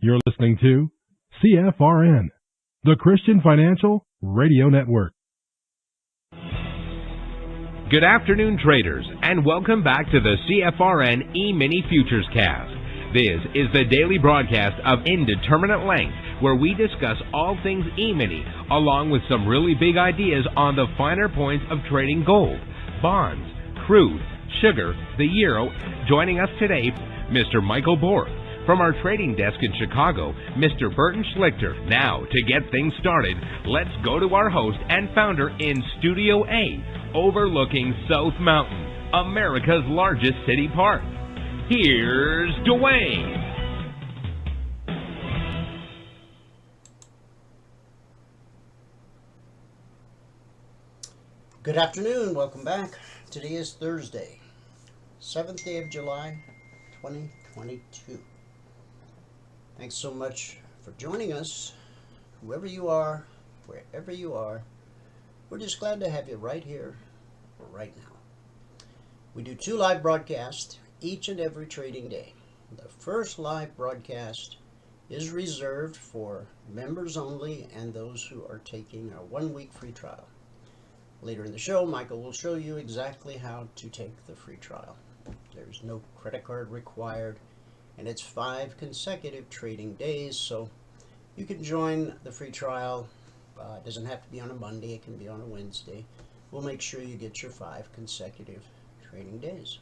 You're listening to CFRN, the Christian Financial Radio Network. Good afternoon, traders, and welcome back to the CFRN Emini Futures Cast. This is the daily broadcast of Indeterminate Length, where we discuss all things Emini, along with some really big ideas on the finer points of trading gold, bonds, crude, sugar, the euro. Joining us today, Mr. Michael Borg. From our trading desk in Chicago, Mr. Burton Schlichter. Now, to get things started, let's go to our host and founder in Studio A, overlooking South Mountain, America's largest city park. Here's Dwayne. Good afternoon. Welcome back. Today is Thursday, 7th day of July, 2022. Thanks so much for joining us. Whoever you are, wherever you are, we're just glad to have you right here, right now. We do 2 live broadcasts each and every trading day. The first live broadcast is reserved for members only and those who are taking our 1-week free trial. Later in the show, Michael will show you exactly how to take the free trial. There's no credit card required, and it's 5 consecutive trading days, so you can join the free trial. It doesn't have to be on a Monday, it can be on a Wednesday. We'll make sure you get your 5 consecutive trading days.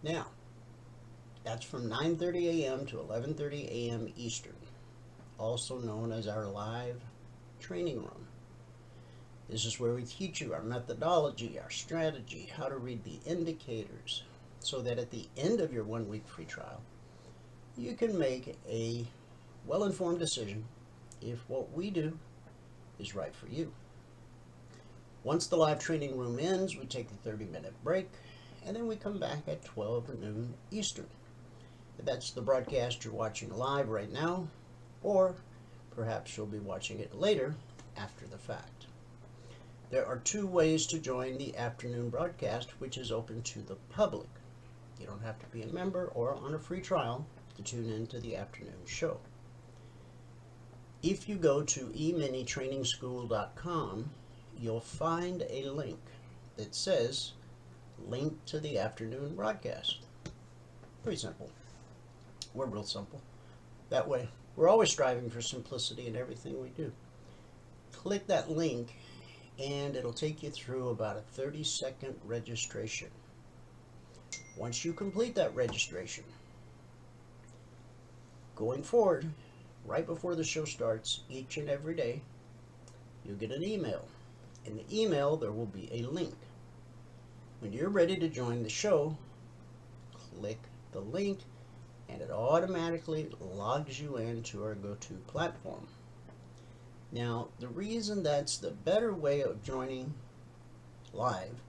Now, that's from 9:30 a.m. to 11:30 a.m. Eastern, also known as our live training room. This is where we teach you our methodology, our strategy, how to read the indicators, so that at the end of your 1-week free trial, you can make a well-informed decision if what we do is right for you. Once the live training room ends, we take a 30-minute break, and then we come back at 12 noon Eastern. That's the broadcast you're watching live right now, or perhaps you'll be watching it later after the fact. There are 2 ways to join the afternoon broadcast, which is open to the public. You don't have to be a member or on a free trial to tune into the afternoon show. If you go to eminitrainingschool.com, you'll find a link that says link to the afternoon broadcast. Pretty simple. We're real simple. That way, we're always striving for simplicity in everything we do. Click that link and it'll take you through about a 30-second registration. Once you complete that registration, going forward, right before the show starts, each and every day, you'll get an email. In the email, there will be a link. When you're ready to join the show, click the link, and it automatically logs you into our go-to platform. Now, the reason that's the better way of joining live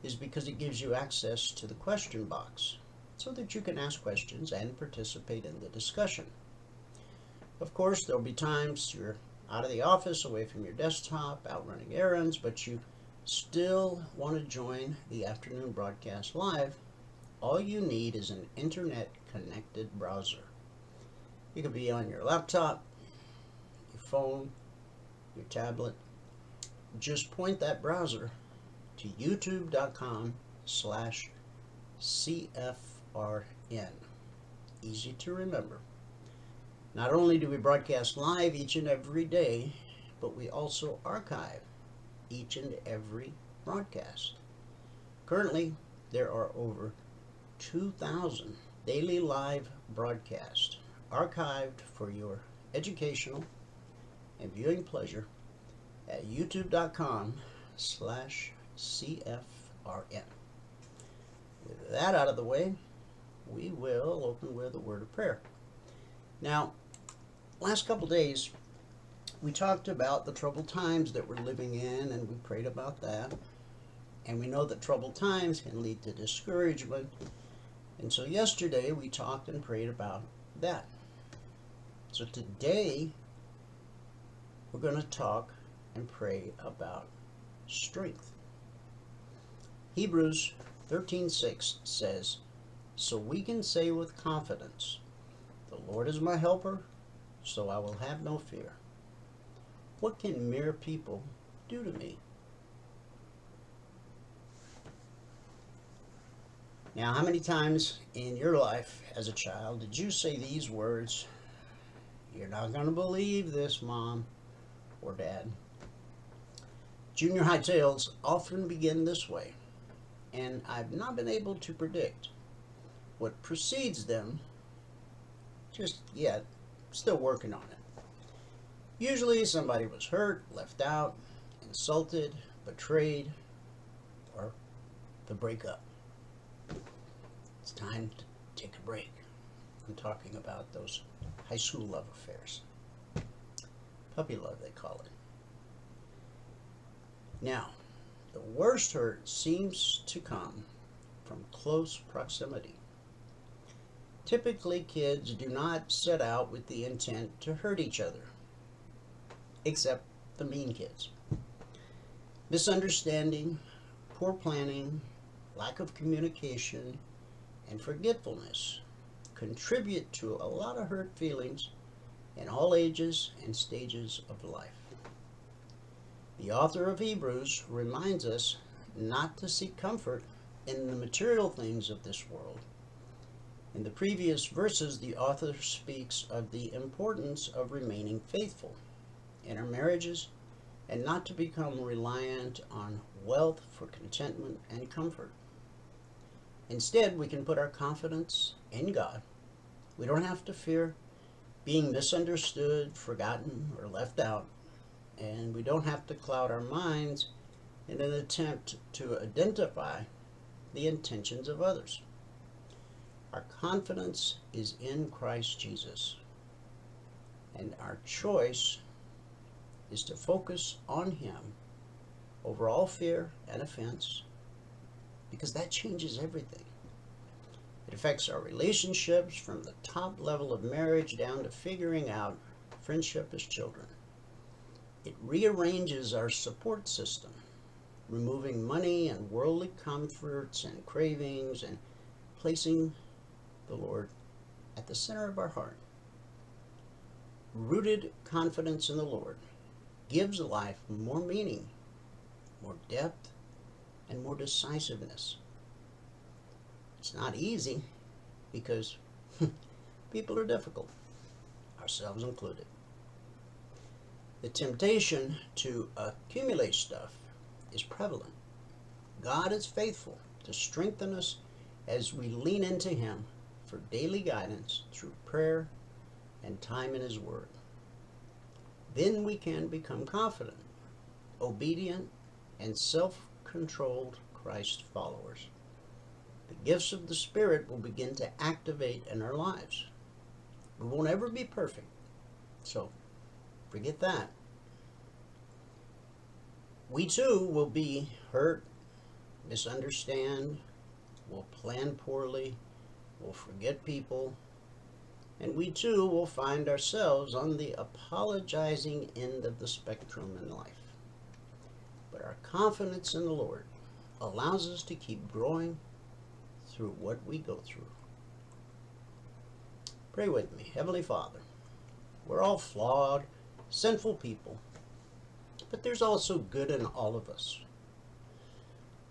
is because it gives you access to the question box so that you can ask questions and participate in the discussion. Of course, there'll be times you're out of the office, away from your desktop, out running errands, but you still want to join the afternoon broadcast live. All you need is an internet-connected browser. You could be on your laptop, your phone, your tablet. Just point that browser to youtube.com/CFRN. Easy to remember. Not only do we broadcast live each and every day, but we also archive each and every broadcast. Currently, there are over 2,000 daily live broadcasts archived for your educational and viewing pleasure at youtube.com/CFRN. With that out of the way, we will open with a word of prayer. Now, last couple days, we talked about the troubled times that we're living in, and we prayed about that. And we know that troubled times can lead to discouragement. And so yesterday, we talked and prayed about that. So today, we're going to talk and pray about strength. Hebrews 13:6 says, "So we can say with confidence, The Lord is my helper, so I will have no fear. What can mere people do to me? Now, how many times in your life as a child did you say these words? You're not going to believe this, Mom or Dad. Junior high tales often begin this way, and I've not been able to predict what precedes them just yet. Still working on it. Usually somebody was hurt, left out, insulted, betrayed, or the breakup. It's time to take a break. I'm talking about those high school love affairs. Puppy love, they call it. Now, the worst hurt seems to come from close proximity. Typically, kids do not set out with the intent to hurt each other, except the mean kids. Misunderstanding, poor planning, lack of communication, and forgetfulness contribute to a lot of hurt feelings in all ages and stages of life. The author of Hebrews reminds us not to seek comfort in the material things of this world. In the previous verses, the author speaks of the importance of remaining faithful in our marriages and not to become reliant on wealth for contentment and comfort. Instead, we can put our confidence in God. We don't have to fear being misunderstood, forgotten, or left out, and we don't have to cloud our minds in an attempt to identify the intentions of others. Our confidence is in Christ Jesus, and our choice is to focus on Him over all fear and offense, because that changes everything. It affects our relationships from the top level of marriage down to figuring out friendship as children. It rearranges our support system, removing money and worldly comforts and cravings and placing the Lord at the center of our heart. Rooted confidence in the Lord gives life more meaning, more depth, and more decisiveness. It's not easy because people are difficult, ourselves included. The temptation to accumulate stuff is prevalent. God is faithful to strengthen us as we lean into Him for daily guidance through prayer and time in His Word. Then we can become confident, obedient, and self-controlled Christ followers. The gifts of the Spirit will begin to activate in our lives. We won't ever be perfect, so forget that. We too will be hurt, misunderstand, will plan poorly, will forget people, and we too will find ourselves on the apologizing end of the spectrum in life. But our confidence in the Lord allows us to keep growing through what we go through. Pray with me. Heavenly Father, we're all flawed, sinful people, but there's also good in all of us.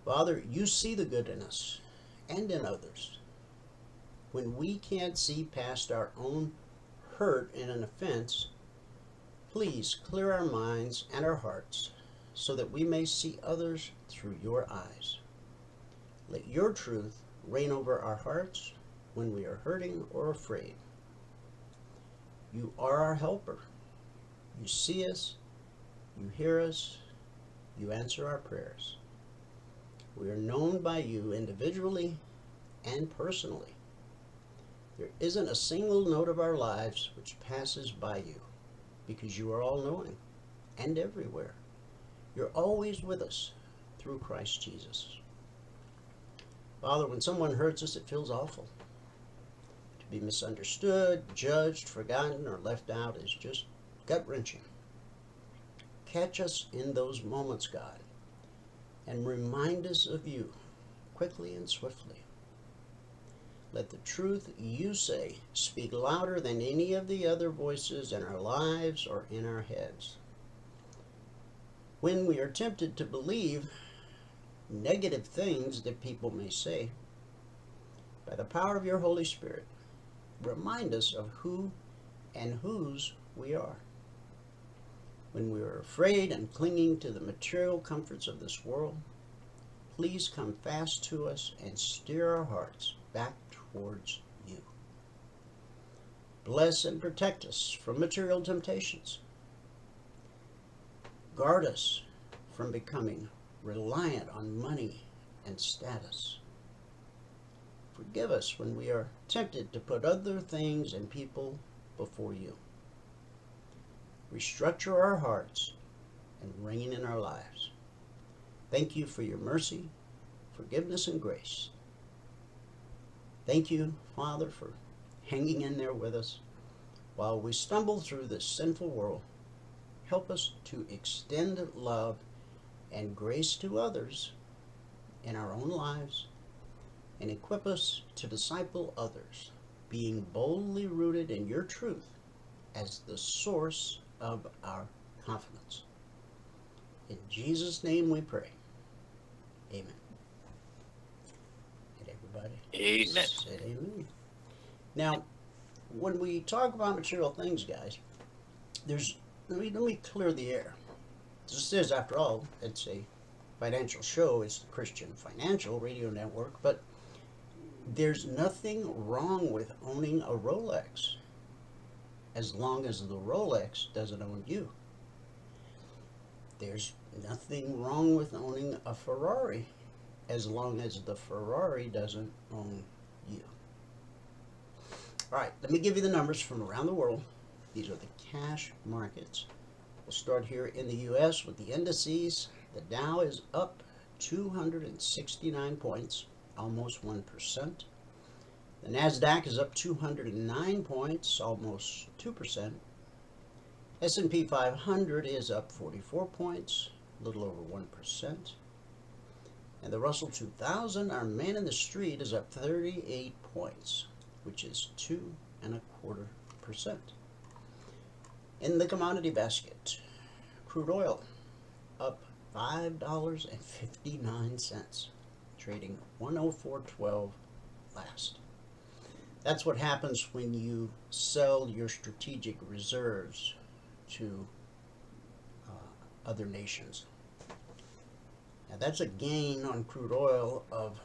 Father, you see the good in us and in others. When we can't see past our own hurt and an offense, please clear our minds and our hearts so that we may see others through your eyes. Let your truth reign over our hearts when we are hurting or afraid. You are our helper. You see us, you hear us, you answer our prayers. We are known by you individually and personally. There isn't a single note of our lives which passes by you, because you are all-knowing and everywhere. You're always with us through Christ Jesus. Father, when someone hurts us, it feels awful. To be misunderstood, judged, forgotten, or left out is just gut-wrenching. Catch us in those moments, God, and remind us of you quickly and swiftly. Let the truth you say speak louder than any of the other voices in our lives or in our heads. When we are tempted to believe negative things that people may say, by the power of your Holy Spirit, remind us of who and whose we are. When we are afraid and clinging to the material comforts of this world, please come fast to us and steer our hearts back towards you. Bless and protect us from material temptations. Guard us from becoming reliant on money and status. Forgive us when we are tempted to put other things and people before you. Restructure our hearts and reign in our lives. Thank you for your mercy, forgiveness, and grace. Thank you, Father, for hanging in there with us while we stumble through this sinful world. Help us to extend love and grace to others in our own lives, and equip us to disciple others, being boldly rooted in your truth as the source of our confidence. In Jesus' name we pray. Amen. And everybody Amen. said amen. Now, when we talk about material things, guys, let me clear the air. This is, after all, it's a financial show. It's the Christian Financial Radio Network, but there's nothing wrong with owning a Rolex as long as the Rolex doesn't own you. There's nothing wrong with owning a Ferrari as long as the Ferrari doesn't own you. All right, let me give you the numbers from around the world. These are the cash markets. We'll start here in the U.S. with the indices. The Dow is up 269 points, almost 1%. The NASDAQ is up 209 points, almost 2%. S&P 500 is up 44 points, a little over 1%. And the Russell 2000, our man in the street, is up 38 points, which is 2.25%. In the commodity basket, crude oil up $5.59, trading 104.12 last. That's what happens when you sell your strategic reserves to other nations. Now that's a gain on crude oil of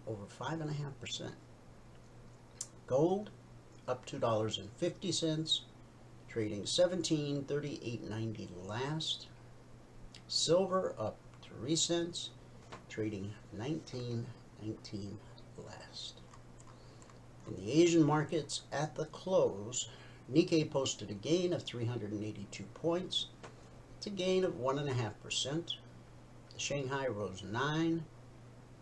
over 5.5%. Gold up $2.50, trading 17.3890 last. Silver up 3 cents, trading 19.19 last. In the Asian markets at the close, Nikkei posted a gain of 382 points. It's a gain of 1.5%. The Shanghai rose 9,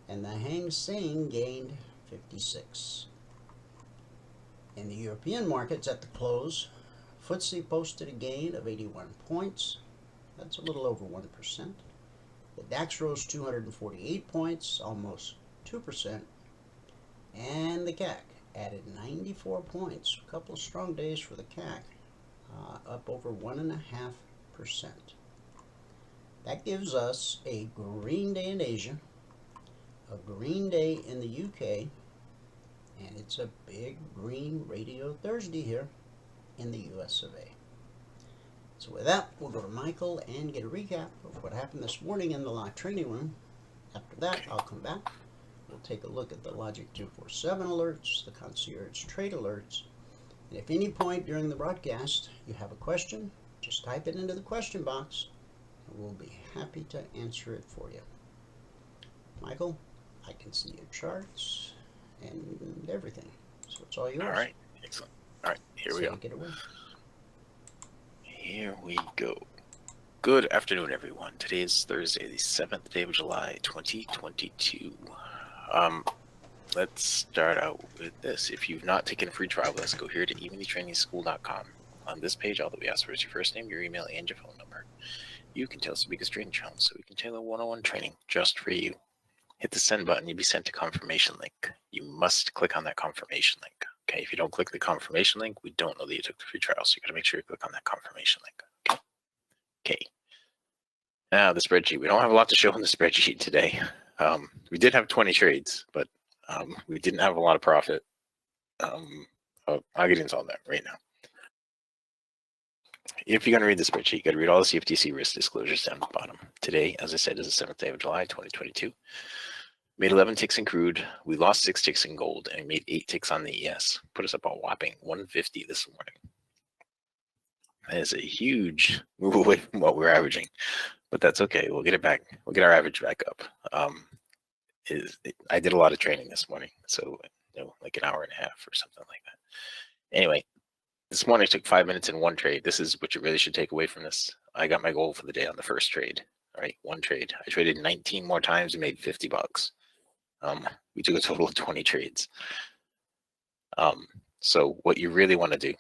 and the Hang Seng gained 56. In the European markets at the close, FTSE posted a gain of 81 points. That's a little over 1%. The DAX rose 248 points, almost 2%. And the CAC added 94 points. A couple of strong days for the CAC, up over 1.5%. That gives us a green day in Asia, a green day in the UK, and it's a big green Radio Thursday here in the US of A. So with that, we'll go to Michael and get a recap of what happened this morning in the live training room. After that, I'll come back. We'll take a look at the Logic 247 alerts, the Concierge Trade alerts. And if any point during the broadcast you have a question, just type it into the question box, and we'll be happy to answer it for you. Michael, I can see your charts and everything. So it's all yours. All right. Excellent. All right. Here we go. Take it away. Here we go. Good afternoon, everyone. Today is Thursday, the 7th day of July, 2022. Let's start out with this. If you've not taken a free trial with us, go here to eminitrainingschool.com. On this page, all that we ask for is your first name, your email, and your phone number. You can tell us to make a training challenge so we can tailor one-on-one training just for you. hit the send button, you'll be sent a confirmation link. You must click on that confirmation link. Okay, if you don't click the confirmation link, we don't know that you took the free trial, so you gotta make sure you click on that confirmation link. Okay. Now the spreadsheet. We don't have a lot to show in the spreadsheet today. We did have 20 trades, but we didn't have a lot of profit. I'll get into all that right now. If you're going to read the spreadsheet, you got to read all the CFTC risk disclosures down at the bottom. Today, as I said, is the 7th day of July, 2022. Made 11 ticks in crude. We lost 6 ticks in gold, and made 8 ticks on the ES. Put us up a whopping 150 this morning. That is a huge move away from what we're averaging, but that's okay. We'll get it back. We'll get our average back up. I did a lot of training this morning, so like an hour and a half or something like that. Anyway, this morning I took 5 minutes in one trade. This is what you really should take away from this. I got my goal for the day on the first trade. All right, one trade. I traded 19 more times and made 50 bucks. We took a total of 20 trades. So what you really want to do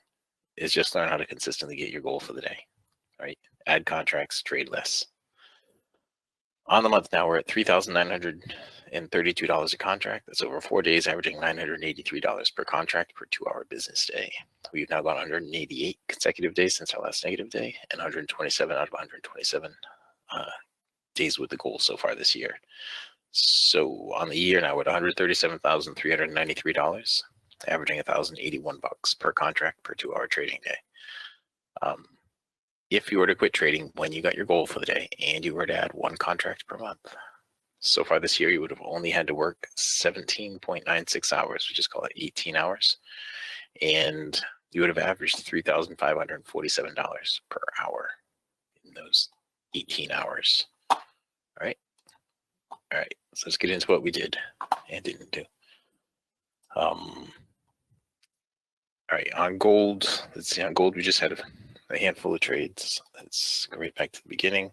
is just learn how to consistently get your goal for the day. All right, add contracts, trade less. On the month now, we're at $3,932 a contract. That's over 4 days, averaging $983 per contract per 2-hour business day. We've now gone 188 consecutive days since our last negative day, and 127 out of 127 days with the goal so far this year. So on the year now, we're at $137,393, averaging $1,081 per contract per 2-hour trading day. If you were to quit trading when you got your goal for the day and you were to add 1 contract per month, so far this year you would have only had to work 17.96 hours, which is called 18 hours, and you would have averaged $3,547 per hour in those 18 hours. All right, so let's get into what we did and didn't do. All right, on gold, let's see, on gold we just had a handful of trades. Let's go right back to the beginning.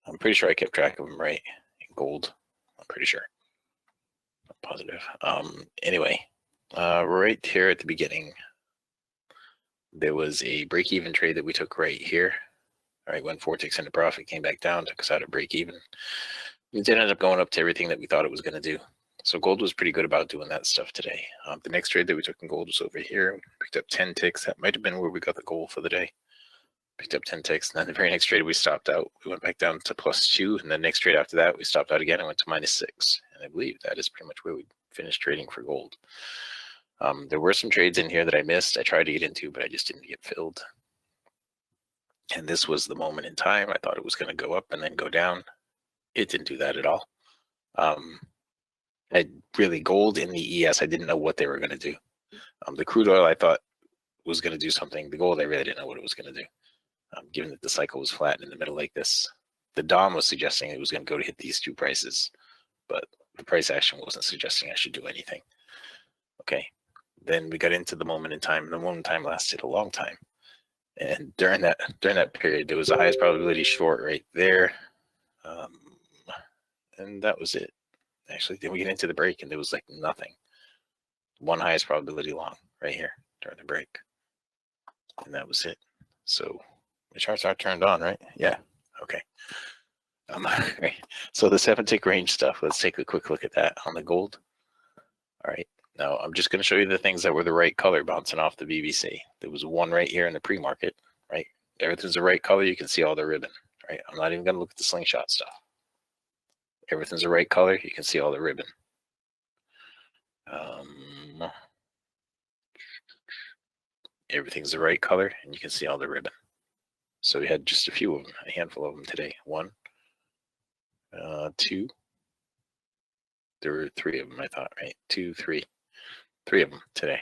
I'm pretty sure I kept track of them right in gold. I'm pretty sure. I'm positive. Anyway, right here at the beginning, there was a break-even trade that we took right here. All right, went 4 ticks into profit, came back down, took us out of break-even. It did end up going up to everything that we thought it was going to do. So gold was pretty good about doing that stuff today. The next trade that we took in gold was over here. We picked up 10 ticks. That might have been where we got the goal for the day. Picked up 10 ticks. And then the very next trade we stopped out. We went back down to +2. And the next trade after that, we stopped out again and went to -6. And I believe that is pretty much where we finished trading for gold. There were some trades in here that I missed. I tried to get into, but I just didn't get filled. And this was the moment in time. I thought it was going to go up and then go down. It didn't do that at all. Gold in the ES, I didn't know what they were going to do. The crude oil I thought was going to do something. The gold, I really didn't know what it was going to do. Given that the cycle was flat in the middle like this, the DOM was suggesting it was going to go to hit these 2 prices, but the price action wasn't suggesting I should do anything. Okay, then we got into the moment in time, and the moment in time lasted a long time. And during that period, there was the highest probability short right there, and that was it. Actually, then we get into the break, and there was like nothing. 1 highest probability long right here during the break, and that was it. So the charts are turned on, right? Yeah. Okay. Right. So the 7-tick range stuff. Let's take a quick look at that on the gold. All right. Now I'm just going to show you the things that were the right color bouncing off the BBC. There was 1 right here in the pre-market. Right. Everything's the right color. You can see all the ribbon. Right. I'm not even going to look at the slingshot stuff. Everything's the right color. You can see all the ribbon. Everything's the right color, and you can see all the ribbon. So we had just a few of them, a handful of them today. 1, 2. There were 3 of them, I thought, right? 2, 3. 3 of them today.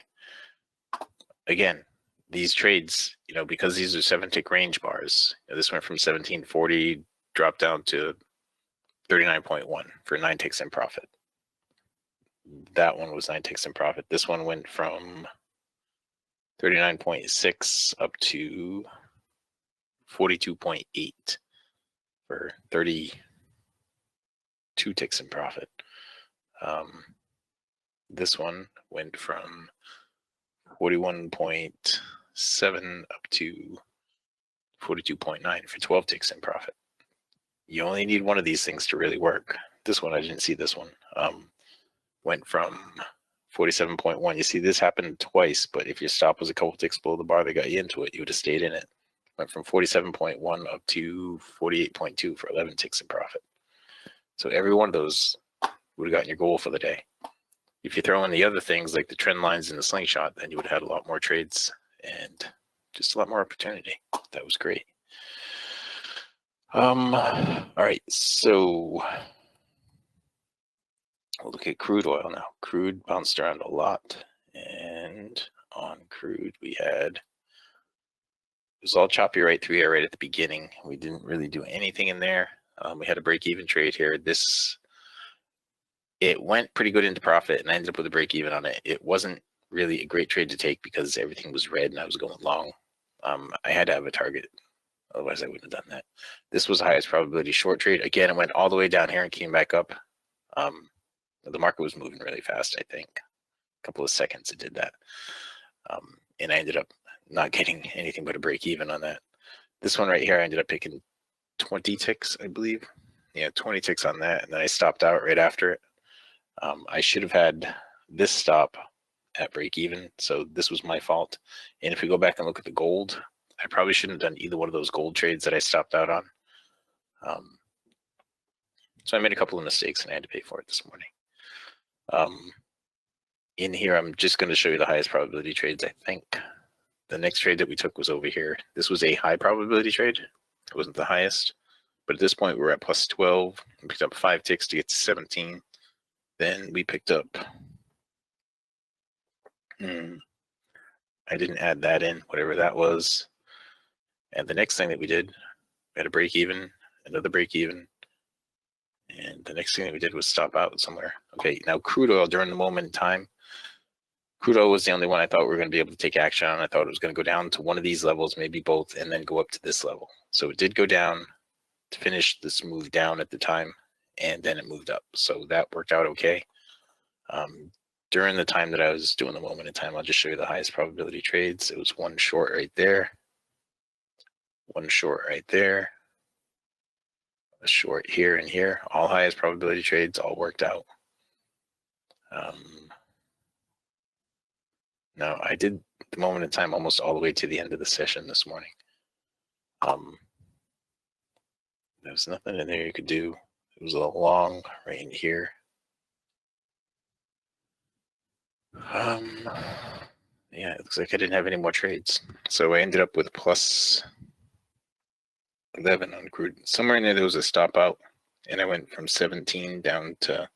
Again, these trades, because these are 7-tick range bars, this went from 1740, dropped down to 39.1 for 9 ticks in profit. That one was 9 ticks in profit. This one went from 39.6 up to 42.8 for 32 ticks in profit. This one went from 41.7 up to 42.9 for 12 ticks in profit. you only need one of these things to really work. This one, I didn't see this one. Went from 47.1. You see, this happened twice, but if your stop was a couple ticks below the bar that got you into it, you would have stayed in it. Went from 47.1 up to 48.2 for 11 ticks in profit. So every one of those would have gotten your goal for the day. If you throw in the other things like the trend lines and the slingshot, then you would have had a lot more trades and just a lot more opportunity. That was great. All right, so we'll look at crude oil now. Crude bounced around a lot, and on crude we had, it was all choppy right through here right at the beginning. We didn't really do anything in there. We had a break-even trade here. It went pretty good into profit, and I ended up with a break-even on it. It wasn't really a great trade to take because everything was red and I was going long. I had to have a target. Otherwise, I wouldn't have done that. This was the highest probability short trade. Again, it went all the way down here and came back up. The market was moving really fast, I think. A couple of seconds it did that. And I ended up not getting anything but a break even on that. This one right here, I ended up picking 20 ticks, I believe. Yeah, 20 ticks on that. And then I stopped out right after it. I should have had this stop at break even. So this was my fault. And if we go back and look at the gold, I probably shouldn't have done either one of those gold trades that I stopped out on. So I made a couple of mistakes and I had to pay for it this morning. In here, I'm just going to show you the highest probability trades, I think. The next trade that we took was over here. This was a high probability trade. It wasn't the highest. But at this point, we're at plus 12. We picked up 5 ticks to get to 17. Then we picked up... I didn't add that in, whatever that was. And the next thing that we did, we had a break even, another break even. And the next thing that we did was stop out somewhere. Okay, now crude oil during the moment in time, crude oil was the only one I thought we were going to be able to take action on. I thought it was going to go down to one of these levels, maybe both, and then go up to this level. So it did go down to finish this move down at the time, and then it moved up. So that worked out okay. During the time that I was doing the moment in time, I'll just show you the highest probability trades. It was one short right there, one short right there, a short here and here, all highest probability trades, all worked out. Now, I did the moment in time almost all the way to the end of the session this morning. There was nothing in there you could do. It was a long right in here. Yeah, it looks like I didn't have any more trades. So I ended up with plus 11 on crude. Somewhere in there was a stop out, and I went from 17 down to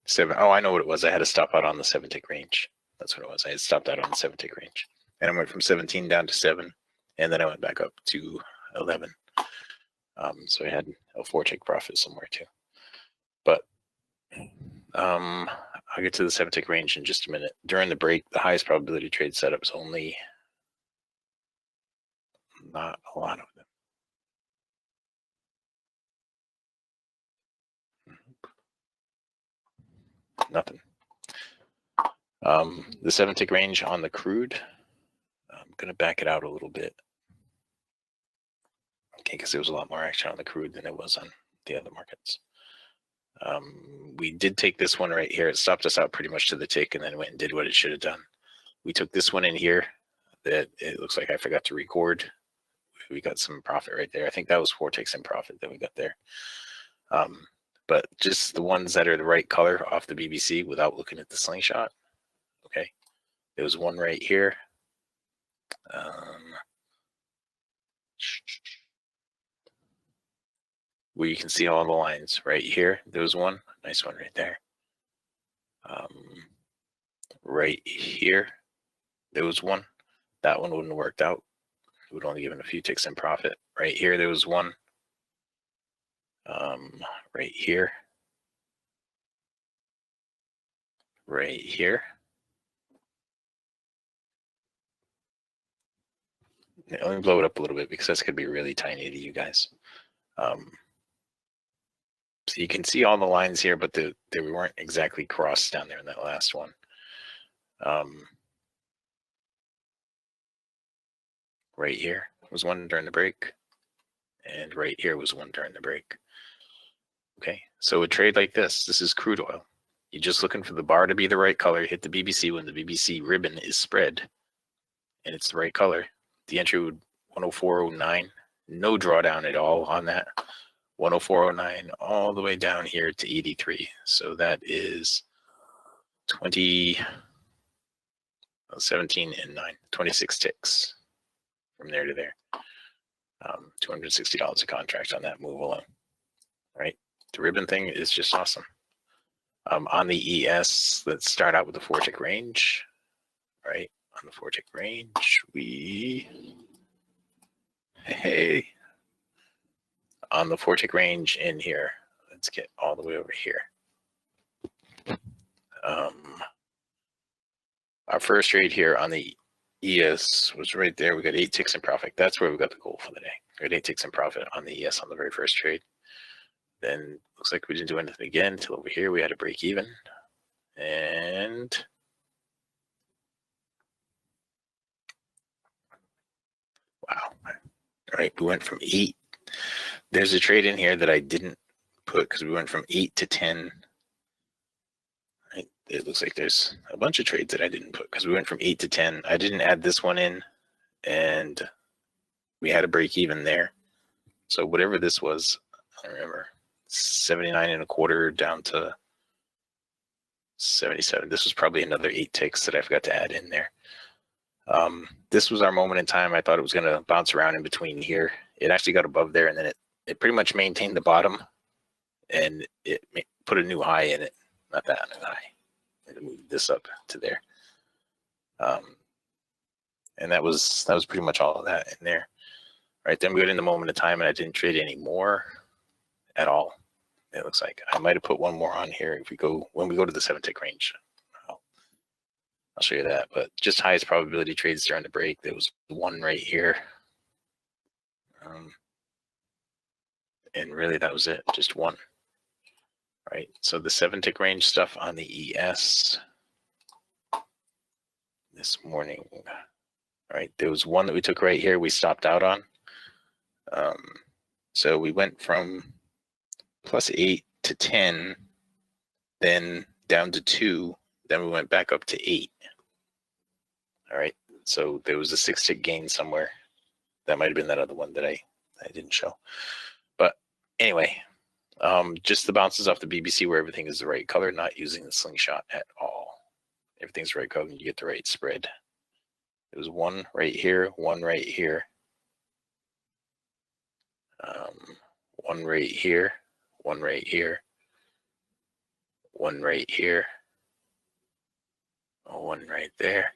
7. Oh, I know what it was. I had a stop out on the 7-tick range. That's what it was. I had stopped out on the 7-tick range. And I went from 17 down to 7, and then I went back up to 11. So I had a 4-tick profit somewhere too. But I'll get to the 7-tick range in just a minute. During the break, the highest probability trade setups only, not a lot of them. Nothing. The 7-tick range on the crude, I'm going to back it out a little bit. Okay, because there was a lot more action on the crude than it was on the other markets. We did take this one right here. It stopped us out pretty much to the tick and then went and did what it should have done. We took this one in here that it looks like I forgot to record. We got some profit right there. I think that was 4 ticks in profit that we got there. But just the ones that are the right color off the BBC without looking at the slingshot. Okay, there was one right here. Where you can see all the lines right here. There was one, nice one right there. Right here, there was one. That one wouldn't have worked out. It would only given a few ticks in profit. Right here, there was one. Right here. Right here. Let me blow it up a little bit because this could be really tiny to you guys. So you can see all the lines here, but they weren't exactly crossed down there in that last one. Right here was one during the break. And right here was one during the break. Okay, so a trade like this is crude oil. You're just looking for the bar to be the right color, hit the BBC when the BBC ribbon is spread, and it's the right color. The entry would 104.09, no drawdown at all on that. 104.09 all the way down here to 83. So that is 17 and 9, 26 ticks from there to there. $260 a contract on that move alone. Right? The ribbon thing is just awesome. On the ES, let's start out with the 4-tick range. Right? On the 4-tick range, on the 4-tick range in here, let's get all the way over here. Our first trade here on the ES was right there. We got 8 ticks in profit. That's where we got the goal for the day. We got 8 ticks in profit on the ES on the very first trade. Then looks like we didn't do anything again until over here. We had a break even. And wow. All right, we went from 8. There's a trade in here that I didn't put because we went from 8 to 10. Right? It looks like there's a bunch of trades that I didn't put because we went from 8 to 10. I didn't add this one in, and we had a break even there. So whatever this was, I don't remember, 79.25 down to 77. This was probably another 8 ticks that I forgot to add in there. This was our moment in time. I thought it was going to bounce around in between here. It actually got above there, and then it pretty much maintained the bottom, and it put a new high in it. Not that new high. It moved this up to there. And that was pretty much all of that in there. Right, then we got in the moment of time, and I didn't trade any more at all. It looks like I might have put one more on here when we go to the 7-tick range. I'll show you that, but just highest probability trades during the break. There was one right here. And really that was it, just one. Right, so the 7-tick range stuff on the ES this morning. All right, there was one that we took right here, we stopped out on. So we went from +8 to 10, then down to 2, then we went back up to 8. All right, so there was a 6-tick gain somewhere. That might have been that other one that I didn't show. But anyway, just the bounces off the BBC where everything is the right color, not using the slingshot at all. Everything's the right color and you get the right spread. There was one right here, one right here. One right here, one right here, one right here, one right there,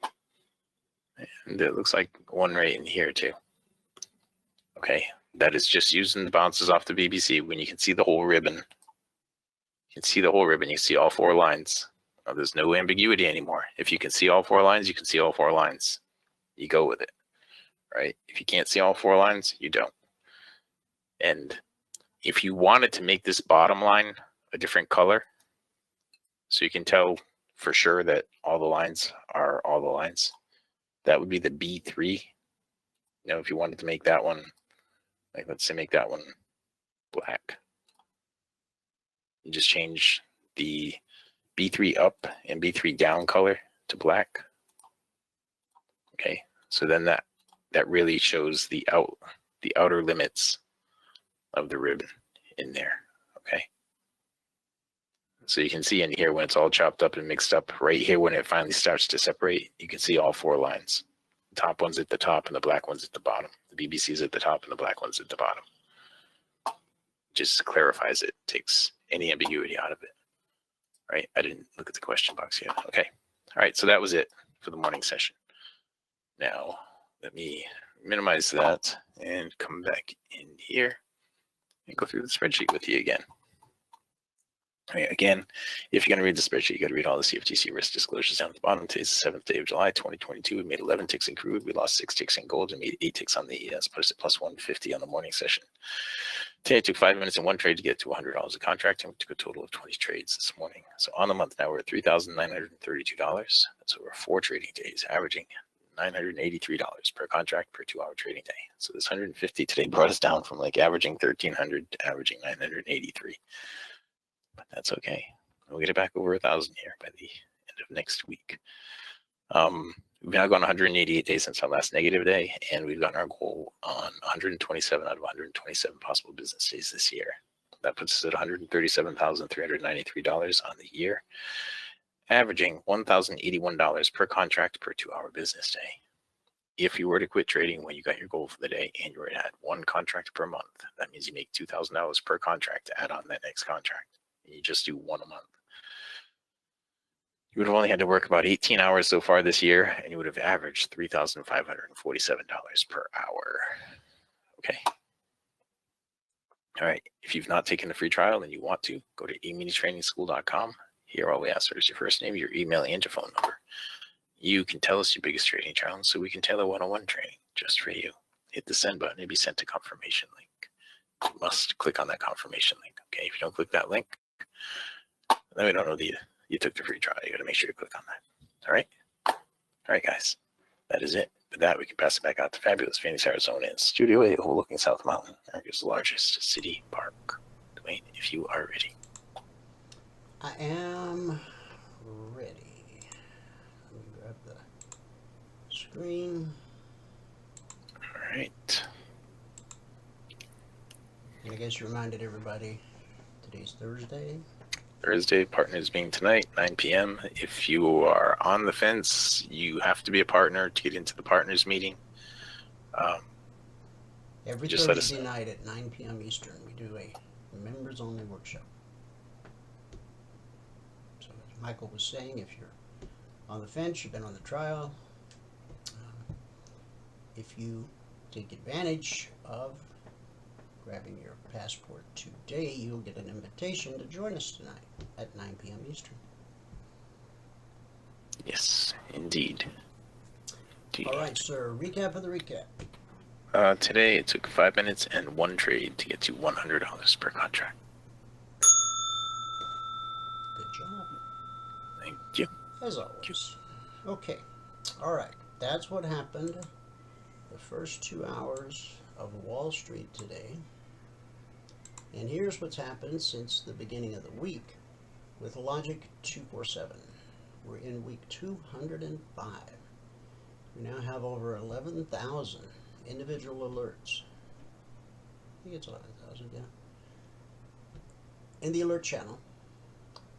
and it looks like one right in here too. Okay, that is just using the bounces off the BBC when you can see the whole ribbon. You can see the whole ribbon, you see all 4 lines. Now, there's no ambiguity anymore. If you can see all 4 lines, you can see all 4 lines. You go with it, right? If you can't see all 4 lines, you don't. And if you wanted to make this bottom line a different color, so you can tell for sure that all the lines are all the lines, that would be the B3. Now, if you wanted to make that one, like let's say make that one black, you just change the B3 up and B3 down color to black. Okay, so then that really shows the outer limits of the ribbon in there. Okay, so you can see in here when it's all chopped up and mixed up, right here when it finally starts to separate, you can see all 4 lines. The top one's at the top and the black one's at the bottom. The BBC's at the top and the black one's at the bottom. Just clarifies it, takes any ambiguity out of it. Right, I didn't look at the question box yet. Okay, all right, so that was it for the morning session. Now let me minimize that and come back in here and go through the spreadsheet with you again. Right, again, if you're going to read the spreadsheet, you got to read all the CFTC risk disclosures down at the bottom. Today's the 7th day of July, 2022. We made 11 ticks in crude. We lost 6 ticks in gold and made 8 ticks on the ES, put us at plus 150 on the morning session. Today, I took 5 minutes in one trade to get to $100 a contract, and we took a total of 20 trades this morning. So on the month now, we're at $3,932. That's over 4 trading days, averaging $983 per contract per 2-hour trading day. So this 150 today brought us down from like averaging 1,300 to averaging 983. But that's okay. We'll get it back over 1,000 here by the end of next week. We've now gone 188 days since our last negative day, and we've gotten our goal on 127 out of 127 possible business days this year. That puts us at $137,393 on the year, averaging $1,081 per contract per 2-hour business day. If you were to quit trading when you got your goal for the day and you were at 1 contract per month, that means you make $2,000 per contract to add on that next contract. And you just do 1 a month. You would have only had to work about 18 hours so far this year, and you would have averaged $3,547 per hour. Okay. All right. If you've not taken the free trial and you want to, go to eminitrainingschool.com. Here, all we ask for is your first name, your email, and your phone number. You can tell us your biggest trading challenge so we can tailor one-on-one training just for you. Hit the send button and be sent a confirmation link. You must click on that confirmation link. Okay. If you don't click that link, then we don't know that you took the free trial. You got to make sure you click on that. All right. All right, guys. That is it. With that, we can pass it back out to fabulous Phoenix, Arizona, in Studio A, overlooking South Mountain, America's largest city park. Dwayne, if you are ready. I am ready. Let me grab the screen. All right. And I guess you reminded everybody today's Thursday. Thursday, partners meeting tonight, 9 p.m. If you are on the fence, you have to be a partner to get into the partners meeting. Every just let us Thursday know. night at 9 p.m. Eastern, we do a members-only workshop. So as Michael was saying, if you're on the fence, you've been on the trial, if you take advantage of grabbing your passport today, you'll get an invitation to join us tonight at 9 p.m. Eastern. Yes, indeed. All right, sir. Recap of the recap. Today, it took 5 minutes and 1 trade to get to $100 per contract. Good job. Thank you. As always. Okay. All right. That's what happened the first 2 hours of Wall Street today. And here's what's happened since the beginning of the week with Logic 247. We're in week 205. We now have over 11,000 individual alerts. I think it's 11,000, yeah. In the alert channel,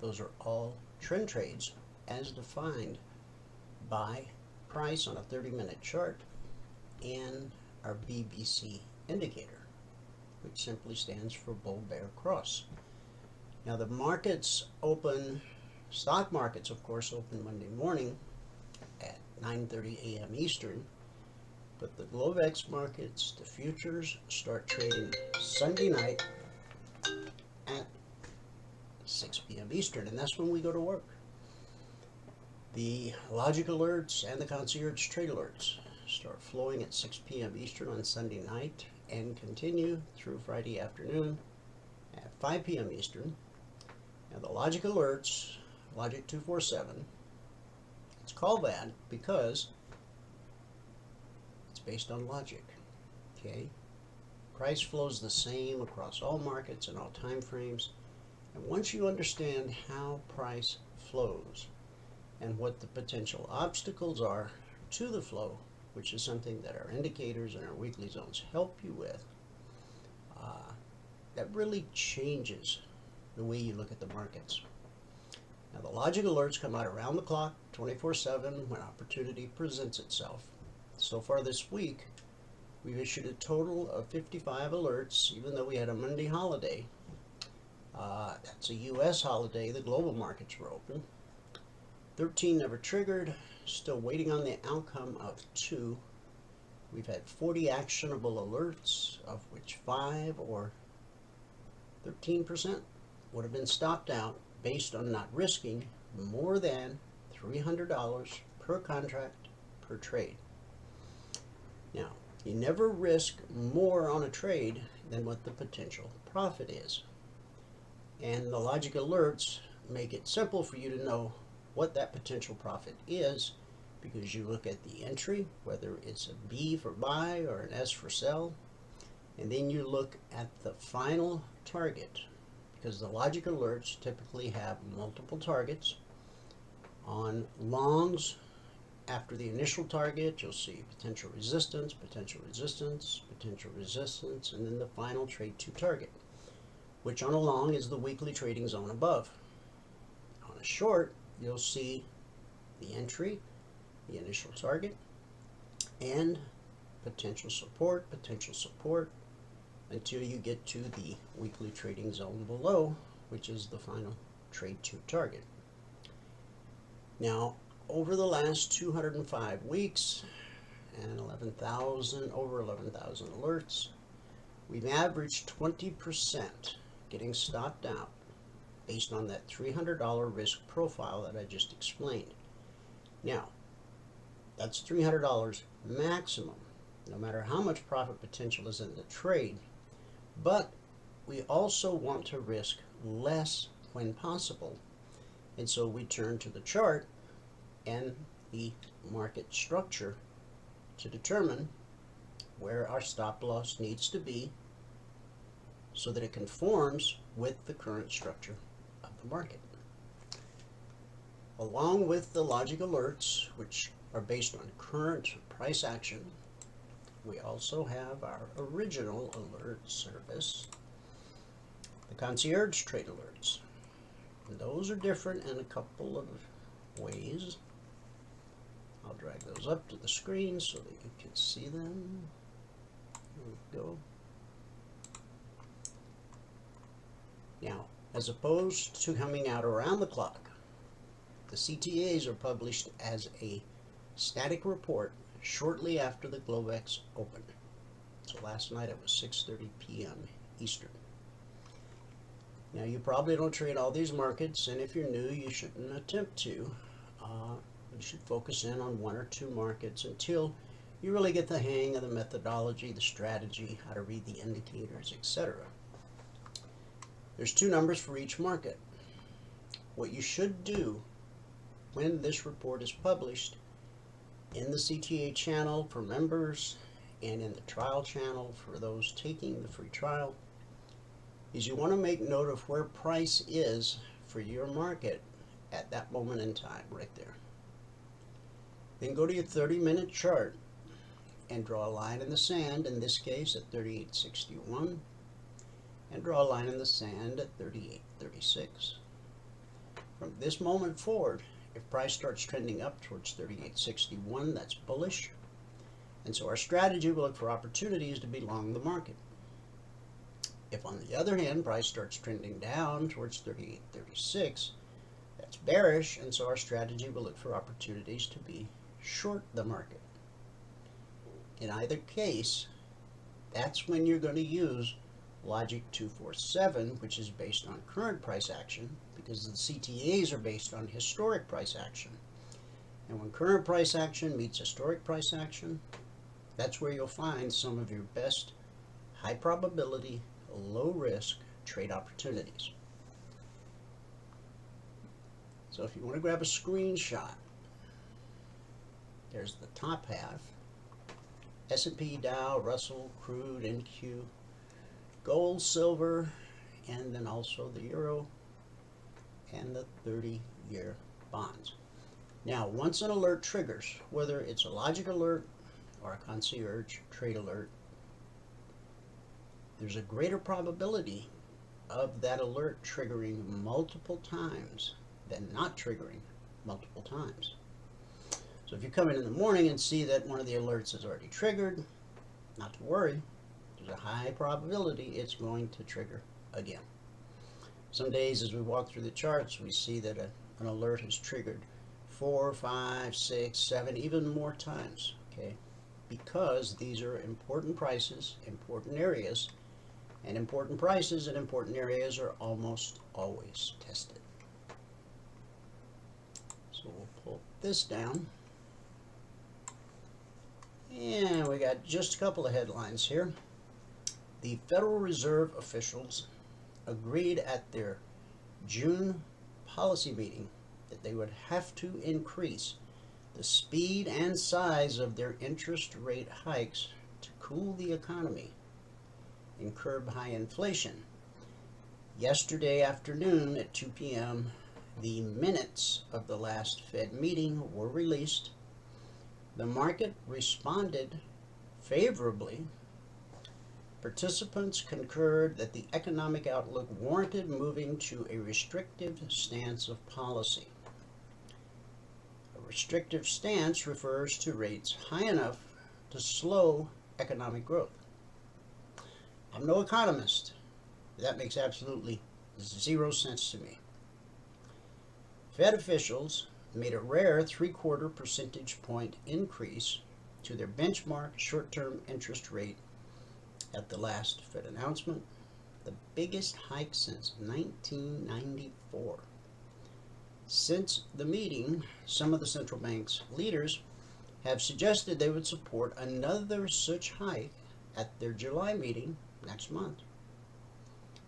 those are all trend trades as defined by price on a 30-minute chart and our BBC indicator, which simply stands for bull bear cross. Now the markets open, stock markets of course open Monday morning at 9:30 a.m. Eastern, but the Globex markets, the futures, start trading Sunday night at 6 p.m. Eastern, and that's when we go to work. The logic alerts and the concierge trade alerts start flowing at 6 p.m. Eastern on Sunday night and continue through Friday afternoon at 5 p.m. Eastern. Now the logic alerts, Logic 247, it's called that because it's based on logic. Okay? Price flows the same across all markets and all time frames. And once you understand how price flows and what the potential obstacles are to the flow, which is something that our indicators and our weekly zones help you with, that really changes the way you look at the markets. Now the logic alerts come out around the clock, 24/7, when opportunity presents itself. So far this week, we've issued a total of 55 alerts, even though we had a Monday holiday. That's a U.S. holiday. The global markets were open. 13 never triggered. Still waiting on the outcome of 2. We've had 40 actionable alerts, of which 5 or 13% would have been stopped out based on not risking more than $300 per contract per trade. Now, you never risk more on a trade than what the potential profit is. And the logic alerts make it simple for you to know what that potential profit is, because you look at the entry, whether it's a B for buy or an S for sell, and then you look at the final target, because the logic alerts typically have multiple targets. On longs, after the initial target, you'll see potential resistance, potential resistance, potential resistance, and then the final trade to target, which on a long is the weekly trading zone above. On a short, you'll see the entry, the initial target, and potential support, until you get to the weekly trading zone below, which is the final trade to target. Now, over the last 205 weeks and over 11,000 alerts, we've averaged 20% getting stopped out based on that $300 risk profile that I just explained. Now, that's $300 maximum, no matter how much profit potential is in the trade, but we also want to risk less when possible, and so we turn to the chart and the market structure to determine where our stop loss needs to be so that it conforms with the current structure of the market. Along with the logic alerts, which are based on current price action, we also have our original alert service, the concierge trade alerts. And those are different in a couple of ways. I'll drag those up to the screen so that you can see them. There we go. Now, as opposed to coming out around the clock, the CTAs are published as a static report shortly after the Globex opened. So last night it was 6:30 p.m. Eastern. Now, you probably don't trade all these markets, and if you're new, you shouldn't attempt to. You should focus in on one or two markets until you really get the hang of the methodology, the strategy, how to read the indicators, etc. There's two numbers for each market. What you should do when this report is published in the CTA channel for members and in the trial channel for those taking the free trial is you want to make note of where price is for your market at that moment in time, right there. Then go to your 30-minute chart and draw a line in the sand, in this case at 38.61, and draw a line in the sand at 38.36. From this moment forward, if price starts trending up towards 38.61, that's bullish, and so our strategy will look for opportunities to be long the market. If on the other hand, price starts trending down towards 38.36, that's bearish, and so our strategy will look for opportunities to be short the market. In either case, that's when you're going to use Logic 247, which is based on current price action, because the CTAs are based on historic price action. And when current price action meets historic price action, that's where you'll find some of your best high probability, low risk trade opportunities. So if you want to grab a screenshot, there's the top half, S&P, Dow, Russell, crude, NQ, gold, silver, and then also the euro and the 30-year bonds. Now, once an alert triggers, whether it's a logic alert or a concierge trade alert, there's a greater probability of that alert triggering multiple times than not triggering multiple times. So if you come in the morning and see that one of the alerts is already triggered, not to worry, there's a high probability it's going to trigger again. Some days as we walk through the charts, we see that an alert is triggered 4, 5, 6, 7, even more times, okay? Because these are important prices, important areas, and important prices and important areas are almost always tested. So we'll pull this down. And we got just a couple of headlines here. The Federal Reserve officials agreed at their June policy meeting that they would have to increase the speed and size of their interest rate hikes to cool the economy and curb high inflation. Yesterday afternoon at 2 p.m., the minutes of the last Fed meeting were released. The market responded favorably. Participants concurred that the economic outlook warranted moving to a restrictive stance of policy. A restrictive stance refers to rates high enough to slow economic growth. I'm no economist. That makes absolutely zero sense to me. Fed officials made a rare 3/4 percentage point increase to their benchmark short-term interest rate at the last Fed announcement, the biggest hike since 1994. Since the meeting, some of the central bank's leaders have suggested they would support another such hike at their July meeting next month.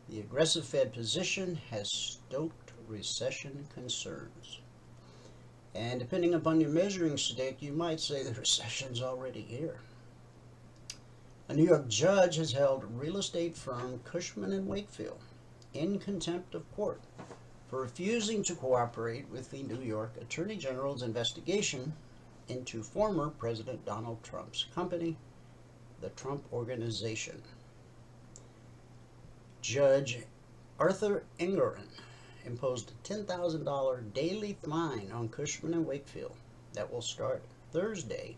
The aggressive Fed position has stoked recession concerns. And depending upon your measuring stick, you might say the recession's already here. A New York judge has held real estate firm Cushman & Wakefield in contempt of court for refusing to cooperate with the New York Attorney General's investigation into former President Donald Trump's company, the Trump Organization. Judge Arthur Engoron imposed a $10,000 daily fine on Cushman & Wakefield that will start Thursday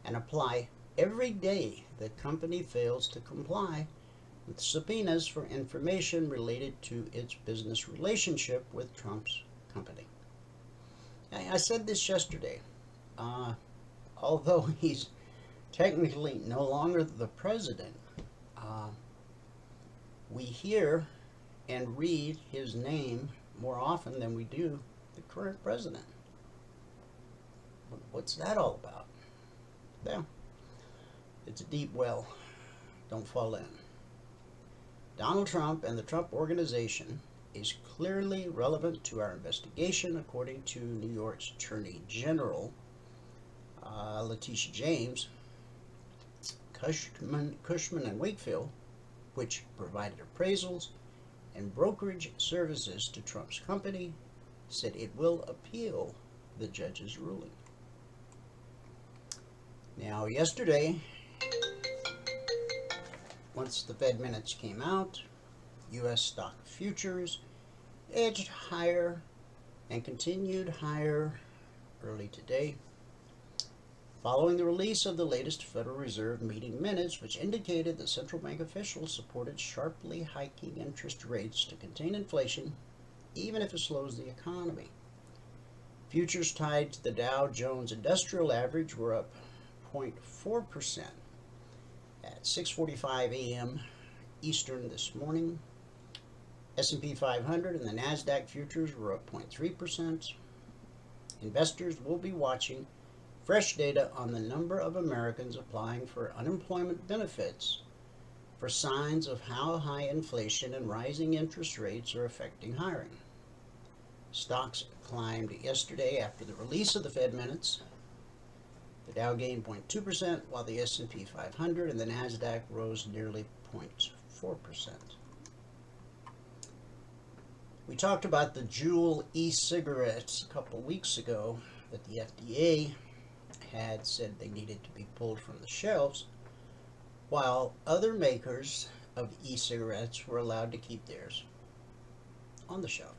and apply every day the company fails to comply with subpoenas for information related to its business relationship with Trump's company. I said this yesterday. Although he's technically no longer the president, we hear and read his name more often than we do the current president. What's that all about? Well, it's a deep well. Don't fall in. Donald Trump and the Trump Organization is clearly relevant to our investigation, according to New York's Attorney General, Letitia James. Cushman & Wakefield, which provided appraisals and brokerage services to Trump's company, said it will appeal the judge's ruling. Now, yesterday, once the Fed minutes came out, U.S. stock futures edged higher and continued higher early today, following the release of the latest Federal Reserve meeting minutes, which indicated that central bank officials supported sharply hiking interest rates to contain inflation, even if it slows the economy. Futures tied to the Dow Jones Industrial Average were up 0.4% at 6:45 a.m. Eastern this morning. S&P 500 and the NASDAQ futures were up 0.3%. Investors will be watching fresh data on the number of Americans applying for unemployment benefits for signs of how high inflation and rising interest rates are affecting hiring. Stocks climbed yesterday after the release of the Fed minutes. The Dow gained 0.2%, while the S&P 500 and the NASDAQ rose nearly 0.4%. We talked about the Juul e-cigarettes a couple weeks ago that the FDA had said they needed to be pulled from the shelves, while other makers of e-cigarettes were allowed to keep theirs on the shelf.